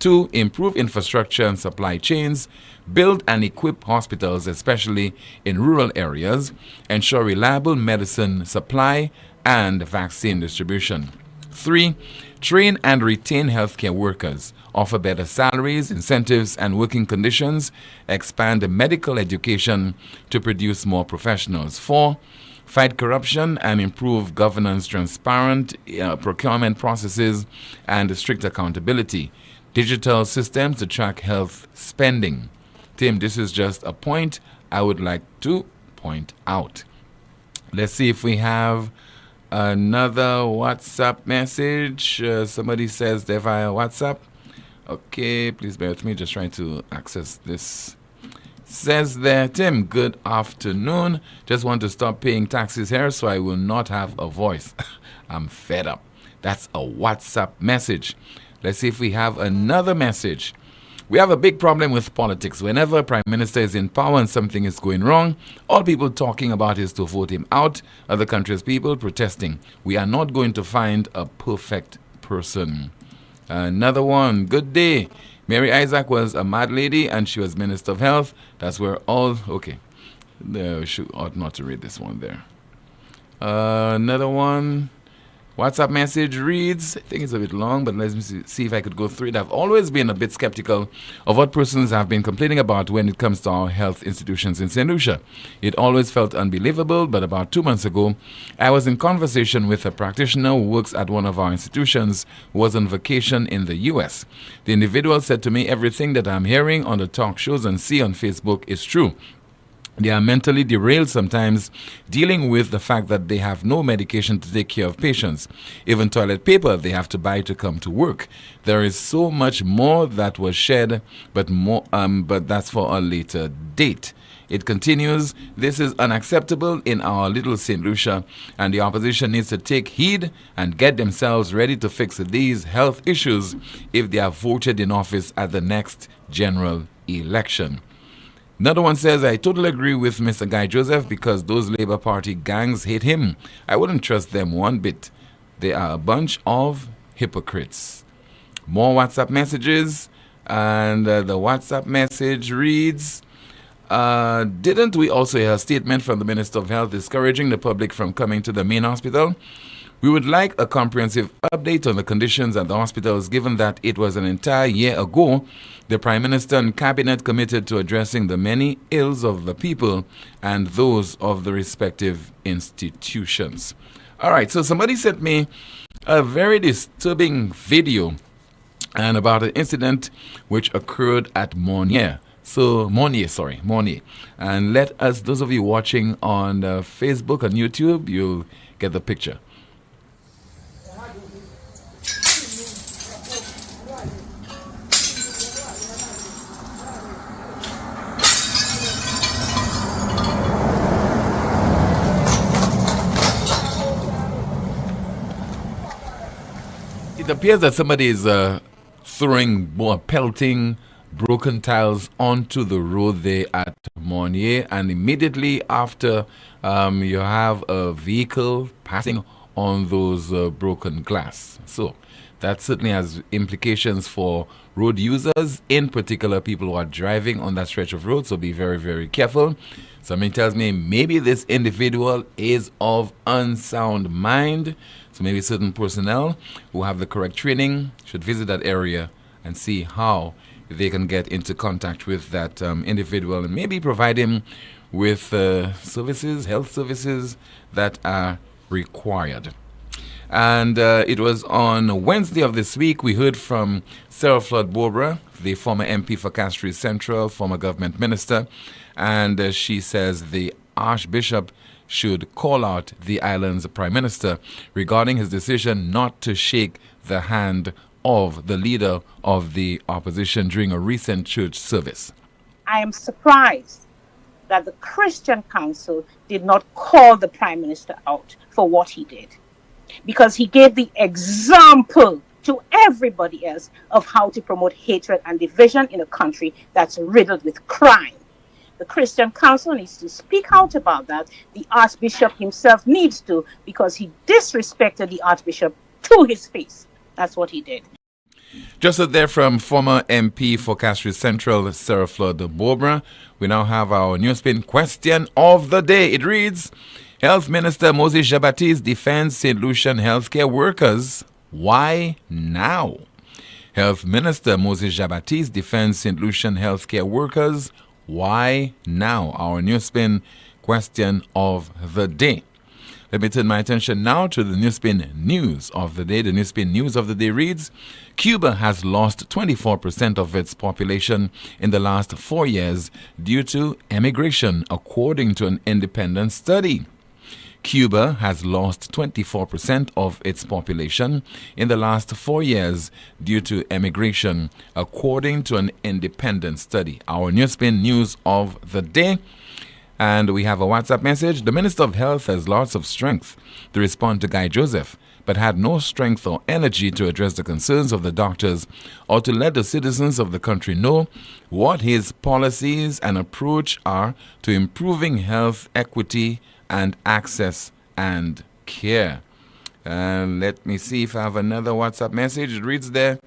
2. Improve infrastructure and supply chains. Build and equip hospitals, especially in rural areas. Ensure reliable medicine supply and vaccine distribution. 3. Train and retain healthcare workers. Offer better salaries, incentives, and working conditions. Expand medical education to produce more professionals. 4. Fight corruption and improve governance, transparent procurement processes, and strict accountability. Digital systems to track health spending. Tim, this is just a point I would like to point out. Let's see if we have another WhatsApp message. Somebody says they're via WhatsApp. Okay, please bear with me, just trying to access this. Says there, Tim, good afternoon. Just want to stop paying taxes here so I will not have a voice. I'm fed up. That's a WhatsApp message. Let's see if we have another message. We have a big problem with politics. Whenever a prime minister is in power and something is going wrong, all people talking about is to vote him out. Other countries' people protesting. We are not going to find a perfect person. Another one. Good day. Mary Isaac was a mad lady and she was Minister of Health. That's where all... Okay. Ought not to read this one there. Another one. WhatsApp message reads, I think it's a bit long, but let me see if I could go through it. I've always been a bit skeptical of what persons have been complaining about when it comes to our health institutions in St. Lucia. It always felt unbelievable, but about 2 months ago, I was in conversation with a practitioner who works at one of our institutions who was on vacation in the US. The individual said to me, everything that I'm hearing on the talk shows and see on Facebook is true. They are mentally derailed sometimes, dealing with the fact that they have no medication to take care of patients. Even toilet paper they have to buy to come to work. There is so much more that was shared, but that's for a later date. It continues, this is unacceptable in our little St. Lucia, and the opposition needs to take heed and get themselves ready to fix these health issues if they are voted in office at the next general election. Another one says, I totally agree with Mr. Guy Joseph because those Labour Party gangs hate him. I wouldn't trust them one bit. They are a bunch of hypocrites. More WhatsApp messages, and the WhatsApp message reads, didn't we also hear a statement from the Minister of Health discouraging the public from coming to the main hospital? We would like a comprehensive update on the conditions at the hospitals, given that it was an entire year ago the Prime Minister and Cabinet committed to addressing the many ills of the people and those of the respective institutions. All right, so somebody sent me a very disturbing video and about an incident which occurred at Mornier. And let us, those of you watching on Facebook and YouTube, you'll get the picture. It appears that somebody is pelting broken tiles onto the road there at Mornier, and immediately after you have a vehicle passing on those broken glass. So that certainly has implications for road users, in particular people who are driving on that stretch of road, so be very, very careful. Somebody tells me maybe this individual is of unsound mind, so maybe certain personnel who have the correct training should visit that area and see how they can get into contact with that individual and maybe provide him with services, health services that are required. And it was on Wednesday of this week we heard from Sarah Flood Bobra, the former MP for Castries Central, former government minister, and she says the Archbishop should call out the island's Prime Minister regarding his decision not to shake the hand of the leader of the opposition during a recent church service. I am surprised that the Christian Council did not call the Prime Minister out for what he did, because he gave the example to everybody else of how to promote hatred and division in a country that's riddled with crime. The Christian Council needs to speak out about that. The Archbishop himself needs to, because he disrespected the Archbishop to his face. That's what he did. Just there from former MP for Castries Central, Sarah Flood Bobra. We now have our NewsSpin question of the day. It reads, Health Minister Moses Jean-Baptiste defends St. Lucian healthcare workers. Why now? Health Minister Moses Jean-Baptiste defends St. Lucian healthcare workers. Why now? Our NewsSpin question of the day. Let me turn my attention now to the NewsSpin news of the day. The NewsSpin news of the day reads, Cuba has lost 24% of its population in the last 4 years due to emigration, according to an independent study. Cuba has lost 24% of its population in the last 4 years due to emigration, according to an independent study. Our NewsSpin news of the day. And we have a WhatsApp message. The Minister of Health has lots of strength to respond to Guy Joseph, but had no strength or energy to address the concerns of the doctors or to let the citizens of the country know what his policies and approach are to improving health equity and access and care. Let me see if I have another WhatsApp message. It reads there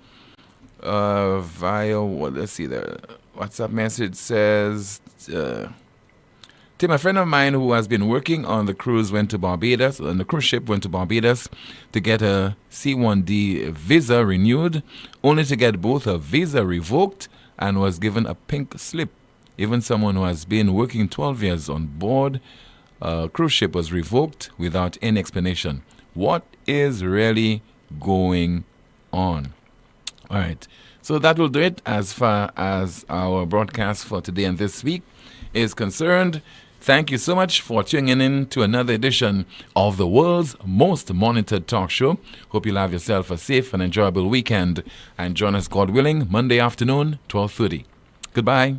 let's see, the WhatsApp message says, Tim, a friend of mine who has been working on the cruise went to Barbados, on the cruise ship went to Barbados to get a C1D visa renewed, only to get both a visa revoked and was given a pink slip. Even someone who has been working 12 years on board a cruise ship was revoked without any explanation. What is really going on? All right. So that will do it as far as our broadcast for today and this week is concerned. Thank you so much for tuning in to another edition of the world's most monitored talk show. Hope you'll have yourself a safe and enjoyable weekend. And join us, God willing, Monday afternoon, 12:30. Goodbye.